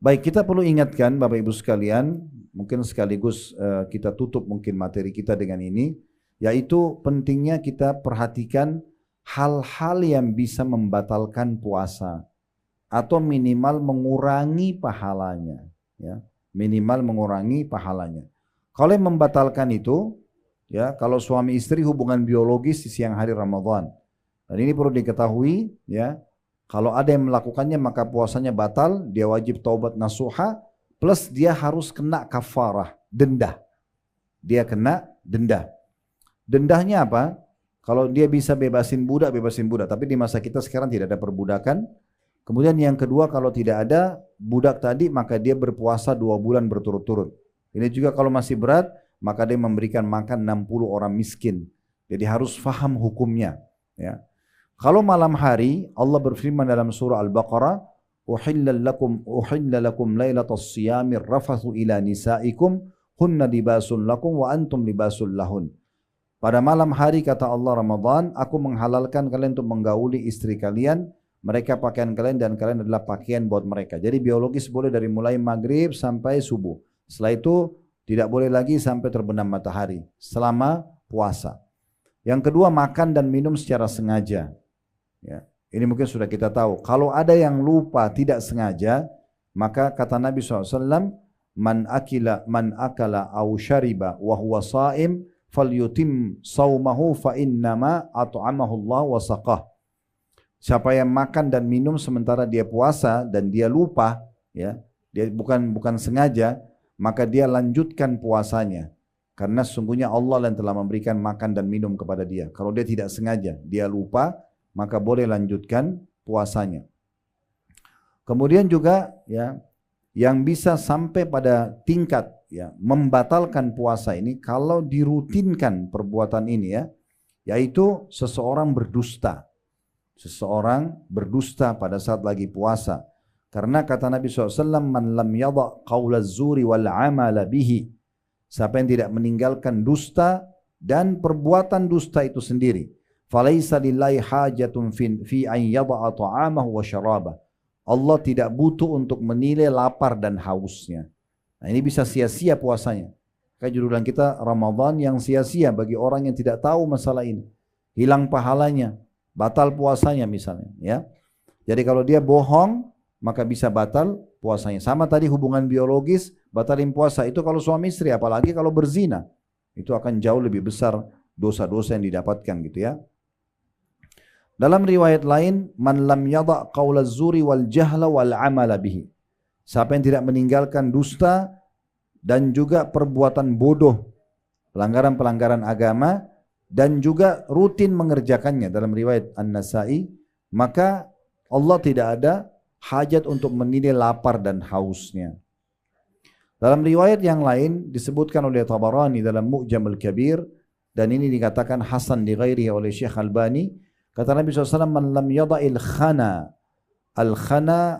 Baik, kita perlu ingatkan bapak ibu sekalian, mungkin sekaligus kita tutup mungkin materi kita dengan ini, yaitu pentingnya kita perhatikan hal-hal yang bisa membatalkan puasa atau minimal mengurangi pahalanya, ya, minimal mengurangi pahalanya. Kalau yang membatalkan itu, ya, kalau suami istri hubungan biologis di siang hari Ramadan, dan ini perlu diketahui, ya, kalau ada yang melakukannya maka puasanya batal, dia wajib taubat nasuha, plus dia harus kena kafarah, denda. Dia kena denda. Dendanya apa? Kalau dia bisa bebasin budak, tapi di masa kita sekarang tidak ada perbudakan. Kemudian yang kedua, kalau tidak ada budak tadi, maka dia berpuasa 2 bulan berturut-turut. Ini juga kalau masih berat, maka dia memberikan makan 60 orang miskin. Jadi harus faham hukumnya. Ya. Kalau malam hari, Allah berfirman dalam surah Al-Baqarah, "Uhilla lakum lailatas siyamir rafathu ila nisaikum, hunna libasun lakum wa antum libasun lahun." Pada malam hari kata Allah Ramadan, aku menghalalkan kalian untuk menggauli istri kalian, mereka pakaian kalian dan kalian adalah pakaian buat mereka. Jadi biologis boleh dari mulai maghrib sampai subuh. Setelah itu tidak boleh lagi sampai terbenam matahari selama puasa. Yang kedua, makan dan minum secara sengaja. Ya, ini mungkin sudah kita tahu. Kalau ada yang lupa tidak sengaja, maka kata Nabi SAW, man akala aw syariba wa huwa sha'im falyutim saumahu fa innama at'amahu Allah wa saqah. Siapa yang makan dan minum sementara dia puasa dan dia lupa, ya, dia bukan sengaja, maka dia lanjutkan puasanya. Karena sesungguhnya Allah yang telah memberikan makan dan minum kepada dia. Kalau dia tidak sengaja, dia lupa, maka boleh lanjutkan puasanya. Kemudian juga, ya, yang bisa sampai pada tingkat, ya, membatalkan puasa ini kalau dirutinkan perbuatan ini, ya, yaitu seseorang berdusta. Seseorang berdusta pada saat lagi puasa. Karena kata Nabi SAW, man lam yadha qawla zuri wal amala bihi. Siapa yang tidak meninggalkan dusta dan perbuatan dusta itu sendiri. Falaysa lillahi hajatun fi an yadha ta'amahu wa syarabah. Allah tidak butuh untuk menilai lapar dan hausnya. Nah ini bisa sia-sia puasanya. Kayak jurulan kita Ramadan yang sia-sia bagi orang yang tidak tahu masalah ini. Hilang pahalanya. Batal puasanya misalnya, ya. Jadi kalau dia bohong maka bisa batal puasanya. Sama tadi hubungan biologis batalin puasa itu kalau suami istri, apalagi kalau berzina. Itu akan jauh lebih besar dosa-dosa yang didapatkan gitu, ya. Dalam riwayat lain, man lam yadha qaula zuri wal jahla wal amala bihi. Siapa yang tidak meninggalkan dusta dan juga perbuatan bodoh, pelanggaran-pelanggaran agama, dan juga rutin mengerjakannya dalam riwayat An-Nasai, maka Allah tidak ada hajat untuk menilai lapar dan hausnya. Dalam riwayat yang lain disebutkan oleh Tabarani dalam Mu'jam al-Kabir, dan ini dikatakan hasan di ghairihi oleh Syekh Albani, kata Nabi SAW, man lam yada'il khana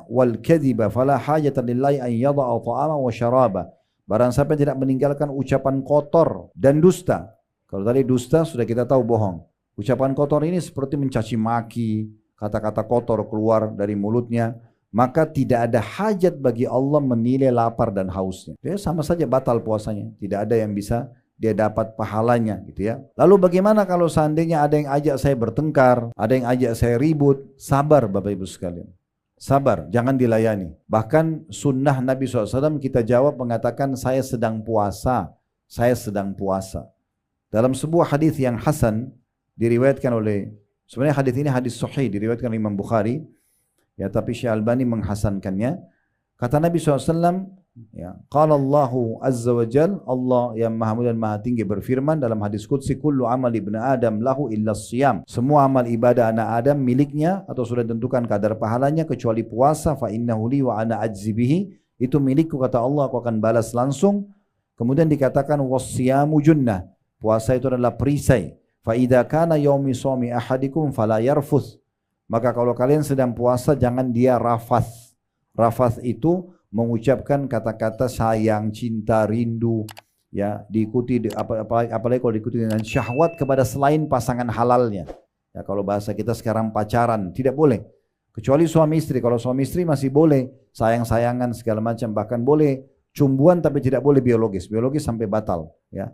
wal kadhiba fala hajata lillahi an yada'a ta'ama wa syaraba. Barang siapa yang tidak meninggalkan ucapan kotor dan dusta. Kalau tadi dusta sudah kita tahu bohong. Ucapan kotor ini seperti mencaci maki, kata-kata kotor keluar dari mulutnya, maka tidak ada hajat bagi Allah menilai lapar dan hausnya. Dia sama saja batal puasanya. Tidak ada yang bisa dia dapat pahalanya gitu, ya. Lalu bagaimana kalau seandainya ada yang ajak saya bertengkar, ada yang ajak saya ribut? Sabar Bapak Ibu sekalian. sabar, jangan dilayani. Bahkan sunnah Nabi SAW kita jawab mengatakan saya sedang puasa, saya sedang puasa. Dalam sebuah hadis yang hasan diriwayatkan oleh, sebenarnya hadis ini hadis sahih diriwayatkan oleh Imam Bukhari, ya, tapi Syekh Albani menghasankannya. Kata Nabi SAW, ya, qala Allahu azza wa jal, Allah yang maha mulia dan maha tinggi berfirman dalam hadis qudsi, kullu amal ibnu adam lahu illa siyam. Semua amal ibadah anak Adam miliknya atau sudah ditentukan kadar pahalanya kecuali puasa. Fa innahu li wa ana ajzi bihi. Itu milikku kata Allah, aku akan balas langsung. Kemudian dikatakan wassiyamu junnah. Puasa itu adalah perisai. Fa idza kana yaumi shaumi ahadikum fala yarfuth. Maka kalau kalian sedang puasa jangan dia rafath. Rafath itu mengucapkan kata-kata sayang, cinta, rindu, ya, diikuti apalagi kalau diikuti dengan syahwat kepada selain pasangan halalnya. Ya, kalau bahasa kita sekarang pacaran tidak boleh. Kecuali suami istri. Kalau suami istri masih boleh sayang-sayangan segala macam, bahkan boleh cumbuan tapi tidak boleh biologis. Biologis sampai batal, ya.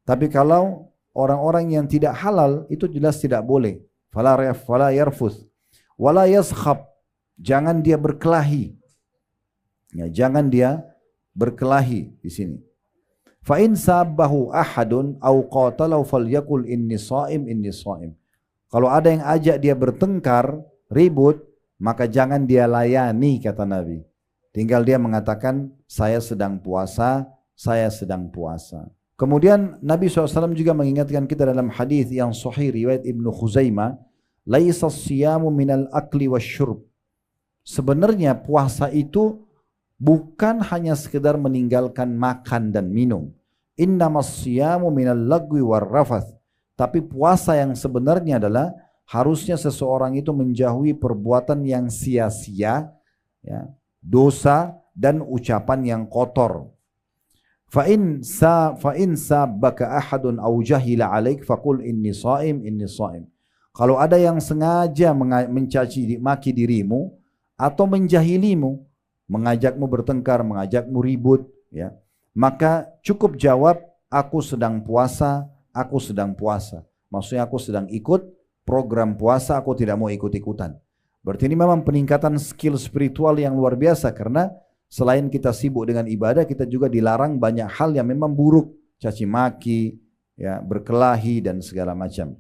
Tapi kalau orang-orang yang tidak halal itu jelas tidak boleh. Fala yarfuth wala yaskhab. Jangan dia berkelahi. Ya, jangan dia berkelahi di sini. Fa in sabbahu ahadun aw qatalahu falyakul inni shaim. Kalau ada yang ajak dia bertengkar, ribut, maka jangan dia layani kata Nabi. Tinggal dia mengatakan saya sedang puasa, saya sedang puasa. Kemudian Nabi SAW juga mengingatkan kita dalam hadis yang sahih riwayat Ibnu Khuzaimah, laisa siyamu minal akli wasyurb. Sebenarnya puasa itu bukan hanya sekedar meninggalkan makan dan minum. Innamas siyamu minal lagwi warrafath. Tapi puasa yang sebenarnya adalah harusnya seseorang itu menjauhi perbuatan yang sia-sia, ya, dosa dan ucapan yang kotor. Fa in sabbaka ahadun aw jahila alaik faqul inni shaim. Kalau ada yang sengaja mencaci maki dirimu atau menjahilimu, mengajakmu bertengkar, mengajakmu ribut, ya, maka cukup jawab aku sedang puasa, aku sedang puasa. Maksudnya aku sedang ikut program puasa, aku tidak mau ikut-ikutan. Berarti ini memang peningkatan skill spiritual yang luar biasa, karena selain kita sibuk dengan ibadah, kita juga dilarang banyak hal yang memang buruk, caci maki, ya, berkelahi dan segala macam.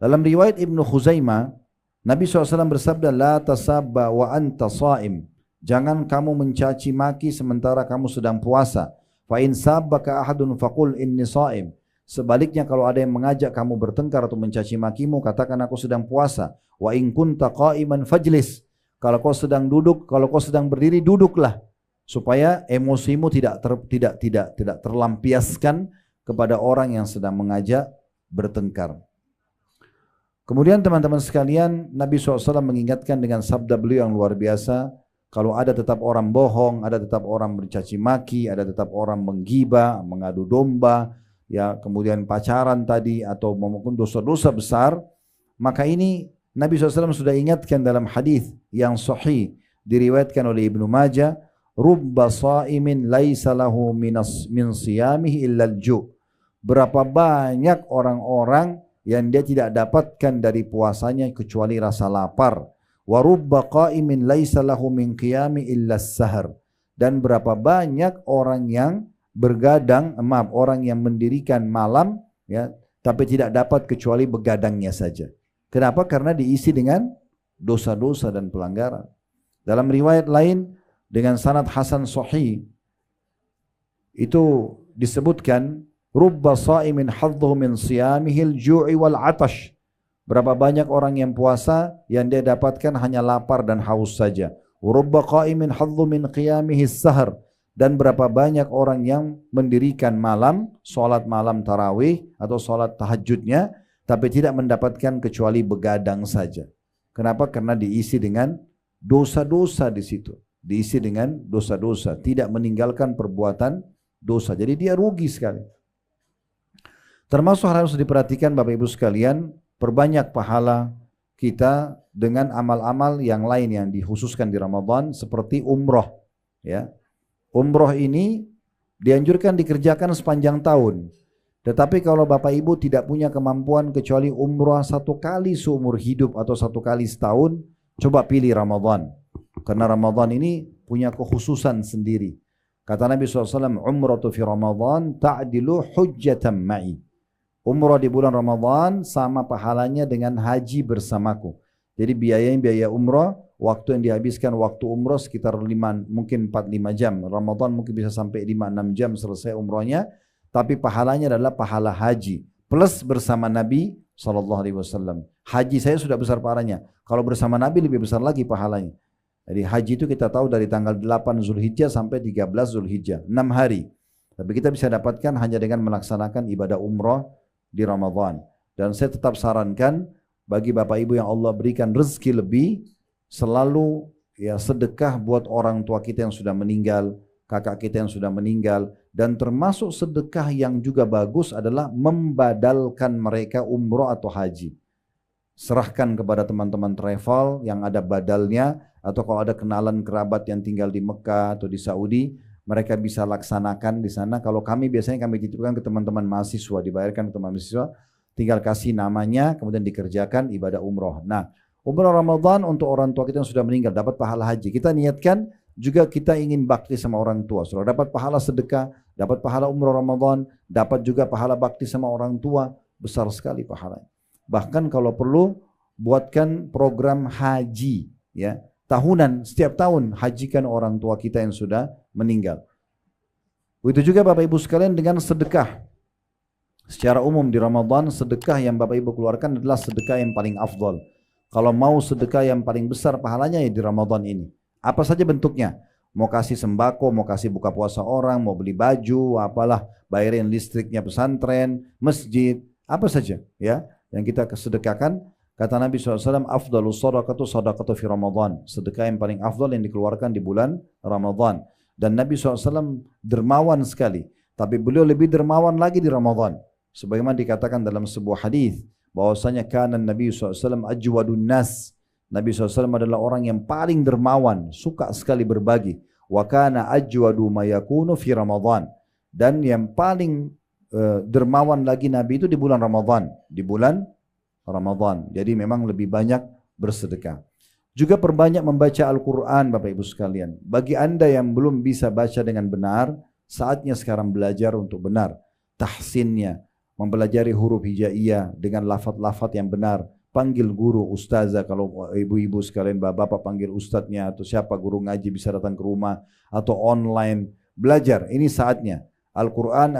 Dalam riwayat Ibnu Khuzaimah, Nabi SAW bersabda, la tasabba wa anta shaim. Jangan kamu mencaci maki sementara kamu sedang puasa. Fa in sabbaka ahadun faqul inni shaim. Sebaliknya kalau ada yang mengajak kamu bertengkar atau mencaci makimu, katakan aku sedang puasa. Wa in kunta qa'iman fajlis. Kalau kau sedang duduk, kalau kau sedang berdiri, duduklah supaya emosimu tidak terlampiaskan kepada orang yang sedang mengajak bertengkar. Kemudian teman-teman sekalian, Nabi SAW mengingatkan dengan sabda beliau yang luar biasa, kalau ada tetap orang bohong, ada tetap orang bercaci maki, ada tetap orang menggibah, mengadu domba, ya, kemudian pacaran tadi atau maupun dosa-dosa besar, maka ini Nabi SAW sudah ingatkan dalam hadis yang sahih diriwayatkan oleh Ibnu Majah, rubba shaimin laisa lahu min siyamihi illa al-ju'. Berapa banyak orang-orang yang dia tidak dapatkan dari puasanya kecuali rasa lapar. Wa rubba qaimin laisa lahu min qiyami illa as-sahar. Dan berapa banyak orang yang orang yang mendirikan malam, ya, tapi tidak dapat kecuali begadangnya saja. Kenapa? Karena diisi dengan dosa-dosa dan pelanggaran. Dalam riwayat lain dengan sanad hasan sahih itu disebutkan rubba shaimin hadduhu min siyamihil ju'i wal atash. Berapa banyak orang yang puasa yang dia dapatkan hanya lapar dan haus saja. Rubba qaimin haddu min qiyamihi sahar. Dan berapa banyak orang yang mendirikan malam, salat malam tarawih atau salat tahajudnya, tapi tidak mendapatkan kecuali begadang saja. Kenapa? Karena diisi dengan dosa-dosa di situ. Diisi dengan dosa-dosa, tidak meninggalkan perbuatan dosa. Jadi dia rugi sekali. Termasuk harus diperhatikan Bapak Ibu sekalian, perbanyak pahala kita dengan amal-amal yang lain yang dikhususkan di Ramadan seperti umroh. Ya, umroh ini dianjurkan dikerjakan sepanjang tahun. Tetapi kalau Bapak Ibu tidak punya kemampuan kecuali umrah satu kali seumur hidup atau satu kali setahun, Coba pilih Ramadan. Karena Ramadan ini punya kekhususan sendiri. Kata Nabi SAW, umratu fi Ramadan ta'dilu hujjatan ma'i. Umrah di bulan Ramadan sama pahalanya dengan haji bersamaku. Jadi biaya umrah, waktu yang dihabiskan waktu umrah sekitar 5, mungkin 4-5 jam. Ramadan mungkin bisa sampai 5-6 jam selesai umrahnya. Tapi pahalanya adalah pahala haji. Plus bersama Nabi SAW. Haji saya sudah besar pahalanya. Kalau bersama Nabi lebih besar lagi pahalanya. Jadi haji itu kita tahu dari tanggal 8 Zulhijjah sampai 13 Zulhijjah. 6 hari. Tapi kita bisa dapatkan hanya dengan melaksanakan ibadah umrah di Ramadan. Dan saya tetap sarankan bagi Bapak Ibu yang Allah berikan rezeki lebih, selalu ya sedekah buat orang tua kita yang sudah meninggal, kakak kita yang sudah meninggal, dan termasuk sedekah yang juga bagus adalah membadalkan mereka umroh atau haji. Serahkan kepada teman-teman travel yang ada badalnya, atau kalau ada kenalan kerabat yang tinggal di Mekah atau di Saudi, mereka bisa laksanakan di sana. Kalau kami biasanya kami titipkan ke teman-teman mahasiswa, dibayarkan ke teman mahasiswa, tinggal kasih namanya, kemudian dikerjakan ibadah umroh. Nah, umroh Ramadan untuk orang tua kita yang sudah meninggal dapat pahala haji. Kita niatkan juga kita ingin bakti sama orang tua. Sudah dapat pahala sedekah, dapat pahala umroh Ramadan, dapat juga pahala bakti sama orang tua. Besar sekali pahalanya. Bahkan kalau perlu buatkan program haji, ya, tahunan, setiap tahun hajikan orang tua kita yang sudah meninggal. Begitu juga Bapak Ibu sekalian dengan sedekah. Secara umum di Ramadan, sedekah yang Bapak Ibu keluarkan adalah sedekah yang paling afdal. Kalau mau sedekah yang paling besar pahalanya ya di Ramadan ini. Apa saja bentuknya? Mau kasih sembako, mau kasih buka puasa orang, mau beli baju, apalah, bayarin listriknya pesantren, masjid, apa saja ya yang kita sedekahkan. Kata Nabi SAW, afdalus sadaqatu sadaqatu fi Ramadan. Sedekah yang paling afdal yang dikeluarkan di bulan Ramadan. Dan Nabi SAW dermawan sekali. Tapi beliau lebih dermawan lagi di Ramadan. Sebagaimana dikatakan dalam sebuah hadis bahwasanya kana Nabi SAW ajwadun nas. Nabi SAW adalah orang yang paling dermawan, suka sekali berbagi. Wa kana ajwadu ma yakunu fi Ramadan. Dan yang paling dermawan lagi Nabi itu di bulan Ramadan. Di bulan Ramadan. Jadi memang lebih banyak bersedekah. Juga perbanyak membaca Al-Quran Bapak Ibu sekalian. Bagi anda yang belum bisa baca dengan benar, saatnya sekarang belajar untuk benar. Tahsinnya, mempelajari huruf hijaiyah dengan lafaz-lafaz yang benar. Panggil guru, ustazah, kalau ibu-ibu sekalian, bapak-bapak panggil ustadznya, atau siapa guru ngaji bisa datang ke rumah, atau online. Belajar, ini saatnya. Al-Quran,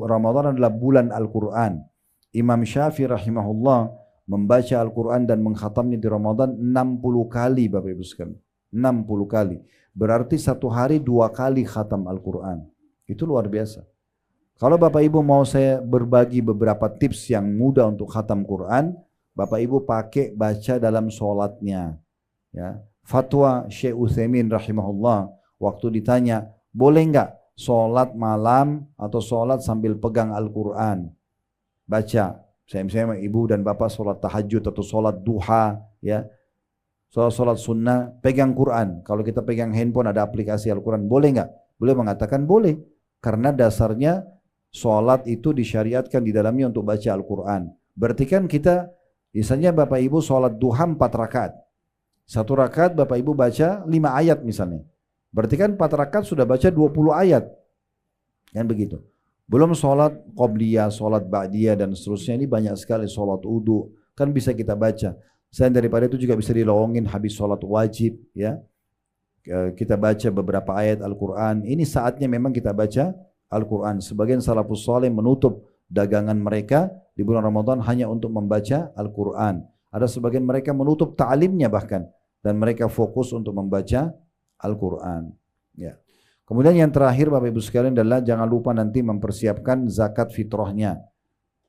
Ramadan adalah bulan Al-Quran. Imam Syafi'i rahimahullah membaca Al-Quran dan mengkhatamnya di Ramadan 60 kali Bapak Ibu sekalian. 60 kali. Berarti satu hari 2 kali khatam Al-Quran. Itu luar biasa. Kalau Bapak Ibu mau saya berbagi beberapa tips yang mudah untuk khatam Quran, Bapak Ibu pakai baca dalam sholatnya. Ya. Fatwa Syekh Utsaimin rahimahullah waktu ditanya, boleh enggak sholat malam atau sholat sambil pegang Al-Quran? Baca, misalnya ibu dan bapak sholat tahajud atau sholat duha, ya, sholat sunnah, pegang Quran. Kalau kita pegang handphone ada aplikasi Al-Quran, boleh nggak? Beliau mengatakan boleh, karena dasarnya sholat itu disyariatkan di dalamnya untuk baca Al-Quran. Berarti kan kita, misalnya bapak ibu sholat duha 4 rakaat, 1 rakaat bapak ibu baca 5 ayat misalnya, berarti kan 4 rakaat sudah baca 20 ayat, kan begitu. Belum sholat qobliyah, sholat ba'diyah dan seterusnya, ini banyak sekali, sholat wudu kan bisa kita baca. Selain daripada itu juga bisa dilowongin habis sholat wajib, ya. Kita baca beberapa ayat Al-Quran. Ini saatnya memang kita baca Al-Quran. Sebagian salafus saleh menutup dagangan mereka di bulan Ramadan hanya untuk membaca Al-Quran. Ada sebagian mereka menutup ta'limnya bahkan, dan mereka fokus untuk membaca Al-Quran, ya. Kemudian yang terakhir Bapak Ibu sekalian adalah jangan lupa nanti mempersiapkan zakat fitrahnya.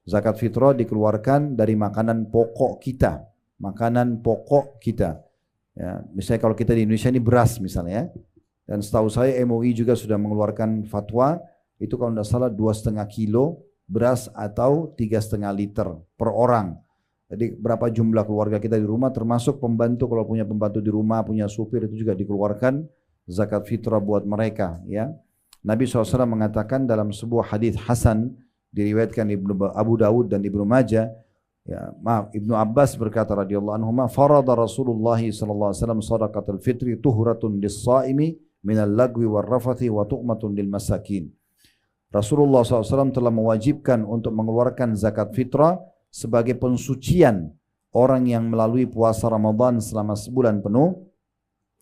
Zakat fitrah dikeluarkan dari makanan pokok kita. Makanan pokok kita. Ya, misalnya kalau kita di Indonesia ini beras misalnya, ya. Dan setahu saya MUI juga sudah mengeluarkan fatwa, itu kalau tidak salah 2,5 kilo beras atau 3,5 liter per orang. Jadi berapa jumlah keluarga kita di rumah, termasuk pembantu, kalau punya pembantu di rumah, punya supir, itu juga dikeluarkan zakat fitrah buat mereka, ya. Nabi SAW mengatakan dalam sebuah hadis hasan diriwayatkan Abu Dawud dan Ibnu Majah, Ya, maaf, Ibnu Abbas berkata radhiyallahu anhu, "Farada Rasulullah sallallahu alaihi wasallam shadaqatul fitri tuhratun lis-shaimi minal lagwi war rafathi wa tu'matun lil masakin." Rasulullah SAW telah mewajibkan untuk mengeluarkan zakat fitrah sebagai pensucian orang yang melalui puasa Ramadan selama sebulan penuh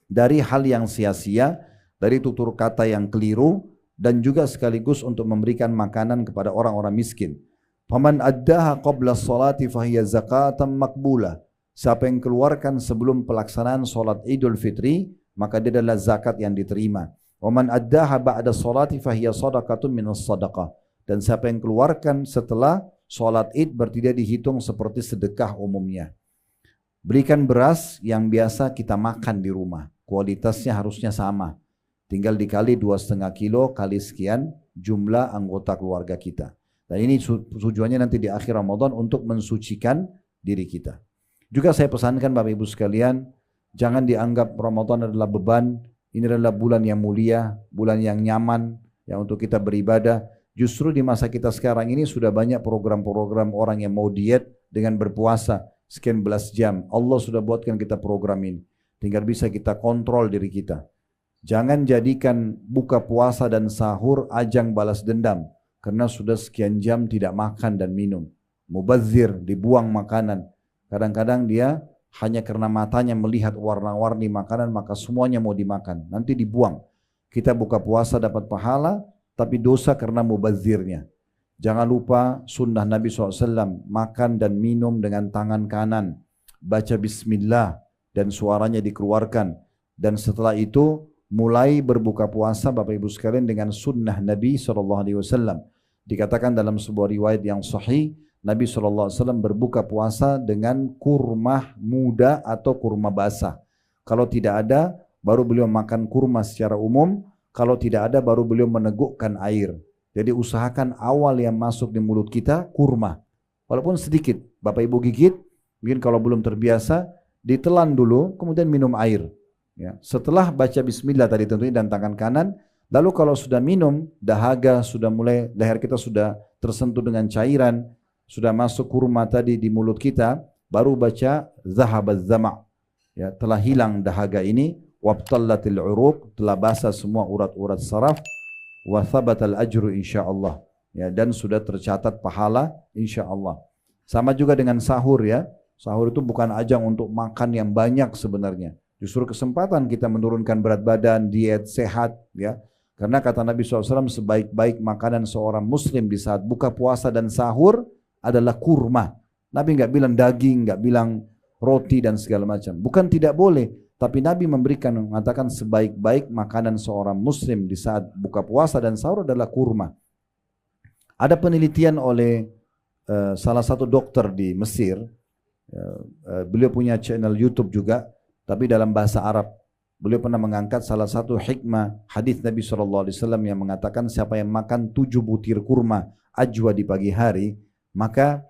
dari hal yang sia-sia, dari tutur kata yang keliru, dan juga sekaligus untuk memberikan makanan kepada orang-orang miskin. Faman addaha qabla sholati fahiya zakatan makbulah. Siapa yang keluarkan sebelum pelaksanaan solat Idul Fitri, maka dia adalah zakat yang diterima. Waman addaha ba'da sholati fahiya sadaqatun minas sadaqah. Dan siapa yang keluarkan setelah solat Id, berarti dia dihitung seperti sedekah umumnya. Berikan beras yang biasa kita makan di rumah. Kualitasnya harusnya sama. Tinggal dikali 2,5 kilo kali sekian jumlah anggota keluarga kita. Dan ini tujuannya nanti di akhir Ramadan untuk mensucikan diri kita. Juga saya pesankan Bapak Ibu sekalian, jangan dianggap Ramadan adalah beban. Ini adalah bulan yang mulia, bulan yang nyaman ya untuk kita beribadah. Justru di masa kita sekarang ini sudah banyak program-program orang yang mau diet dengan berpuasa sekian belas jam. Allah sudah buatkan kita program ini. Tinggal bisa kita kontrol diri kita. Jangan jadikan buka puasa dan sahur ajang balas dendam. Karena sudah sekian jam tidak makan dan minum. Mubazir, dibuang makanan. Kadang-kadang dia hanya karena matanya melihat warna-warni makanan, maka semuanya mau dimakan. Nanti dibuang. Kita buka puasa dapat pahala, tapi dosa karena mubazirnya. Jangan lupa sunnah Nabi SAW, makan dan minum dengan tangan kanan. Baca bismillah dan suaranya dikeluarkan. Dan setelah itu mulai berbuka puasa Bapak Ibu sekalian dengan sunnah Nabi SAW. Dikatakan dalam sebuah riwayat yang sahih, Nabi SAW berbuka puasa dengan kurma muda atau kurma basah. Kalau tidak ada, baru beliau makan kurma secara umum. Kalau tidak ada, baru beliau menegukkan air. Jadi usahakan awal yang masuk di mulut kita kurma. Walaupun sedikit, Bapak Ibu gigit, mungkin kalau belum terbiasa, ditelan dulu, kemudian minum air. Ya. Setelah baca bismillah tadi tentunya dan tangan kanan, lalu kalau sudah minum, dahaga sudah mulai, leher kita sudah tersentuh dengan cairan, sudah masuk kurma tadi di mulut kita, baru baca zahabaz zama'. Ya, telah hilang dahaga ini, wabtallatil uruq, telah basah semua urat-urat saraf, wa thabatal ajru insyaallah. Ya, dan sudah tercatat pahala insyaallah. Sama juga dengan sahur ya. Sahur itu bukan ajang untuk makan yang banyak sebenarnya. Justru kesempatan kita menurunkan berat badan, diet, sehat ya. Karena kata Nabi SAW, sebaik-baik makanan seorang muslim di saat buka puasa dan sahur adalah kurma. Nabi nggak bilang daging, nggak bilang roti dan segala macam. Bukan tidak boleh, tapi Nabi mengatakan sebaik-baik makanan seorang muslim di saat buka puasa dan sahur adalah kurma. Ada penelitian oleh salah satu dokter di Mesir. Beliau punya channel YouTube juga, tapi dalam bahasa Arab. Beliau pernah mengangkat salah satu hikmah hadis Nabi SAW yang mengatakan siapa yang makan 7 butir kurma ajwa di pagi hari, maka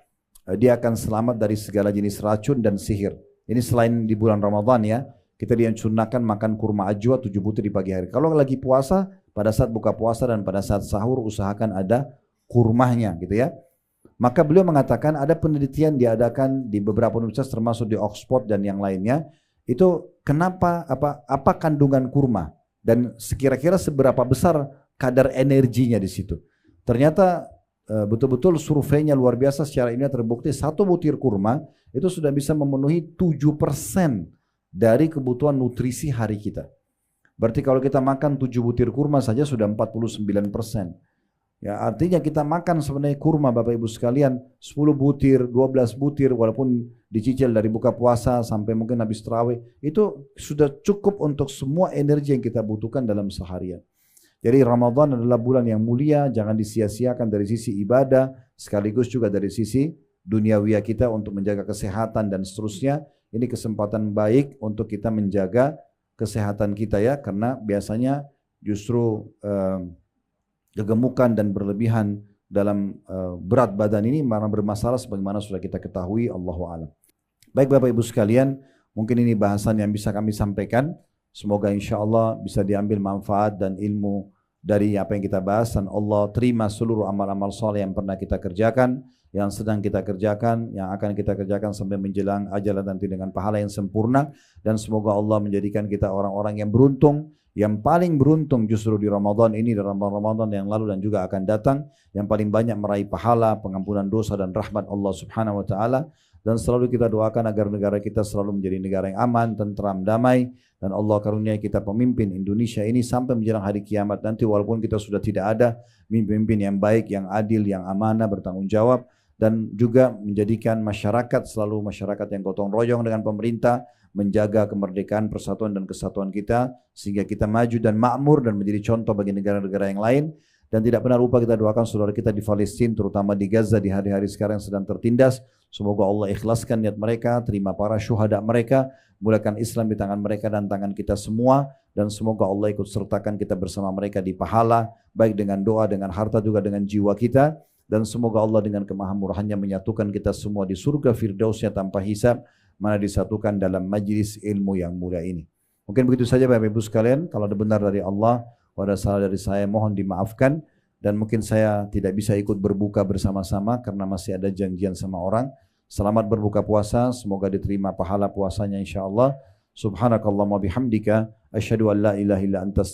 dia akan selamat dari segala jenis racun dan sihir. Ini selain di bulan Ramadan ya, kita dianjurkan makan kurma ajwa 7 butir di pagi hari. Kalau lagi puasa, pada saat buka puasa dan pada saat sahur usahakan ada kurmanya gitu ya. Maka beliau mengatakan ada penelitian diadakan di beberapa universitas termasuk di Oxford dan yang lainnya. Itu kenapa apa kandungan kurma dan kira-kira seberapa besar kadar energinya di situ. Ternyata betul-betul surveinya luar biasa, secara ilmiah terbukti 1 butir kurma itu sudah bisa memenuhi 7% dari kebutuhan nutrisi hari kita. Berarti kalau kita makan 7 butir kurma saja sudah 49%. Ya, artinya kita makan sebenarnya kurma Bapak Ibu sekalian 10 butir, 12 butir walaupun dicicil dari buka puasa sampai mungkin habis tarawih, itu sudah cukup untuk semua energi yang kita butuhkan dalam seharian. Jadi Ramadan adalah bulan yang mulia, jangan disia-siakan dari sisi ibadah sekaligus juga dari sisi duniawiyah kita untuk menjaga kesehatan dan seterusnya. Ini kesempatan baik untuk kita menjaga kesehatan kita ya, karena biasanya justru kegemukan dan berlebihan dalam berat badan ini mana bermasalah sebagaimana sudah kita ketahui, Allahu a'lam. Baik Bapak Ibu sekalian, mungkin ini bahasan yang bisa kami sampaikan. Semoga insya Allah bisa diambil manfaat dan ilmu dari apa yang kita bahas, dan Allah terima seluruh amal-amal soleh yang pernah kita kerjakan, yang sedang kita kerjakan, yang akan kita kerjakan sampai menjelang ajal nanti dengan pahala yang sempurna. Dan semoga Allah menjadikan kita orang-orang yang beruntung, yang paling beruntung justru di Ramadan ini dan Ramadan yang lalu dan juga akan datang, yang paling banyak meraih pahala, pengampunan dosa dan rahmat Allah Subhanahu wa taala. Dan selalu kita doakan agar negara kita selalu menjadi negara yang aman, tentram, damai, dan Allah karuniai kita pemimpin Indonesia ini sampai menjelang hari kiamat nanti, walaupun kita sudah tidak ada, pemimpin yang baik, yang adil, yang amanah, bertanggung jawab, dan juga menjadikan masyarakat selalu masyarakat yang gotong royong dengan pemerintah, menjaga kemerdekaan, persatuan dan kesatuan kita sehingga kita maju dan makmur dan menjadi contoh bagi negara-negara yang lain. Dan tidak pernah lupa kita doakan saudara kita di Palestina, terutama di Gaza di hari-hari sekarang yang sedang tertindas. Semoga Allah ikhlaskan niat mereka, terima para syuhada mereka, mulakan Islam di tangan mereka dan tangan kita semua, dan semoga Allah ikut sertakan kita bersama mereka di pahala, baik dengan doa, dengan harta, juga dengan jiwa kita. Dan semoga Allah dengan kemahamurahannya menyatukan kita semua di surga Firdausnya tanpa hisab, mana disatukan dalam majlis ilmu yang mulia ini. Mungkin begitu saja Bapak Ibu sekalian. Kalau ada benar dari Allah, ada salah dari saya, mohon dimaafkan. Dan mungkin saya tidak bisa ikut berbuka bersama-sama karena masih ada janjian sama orang. Selamat berbuka puasa, semoga diterima pahala puasanya insyaAllah. Subhanakallahumma bihamdika, asyhadu an la ilaha illa anta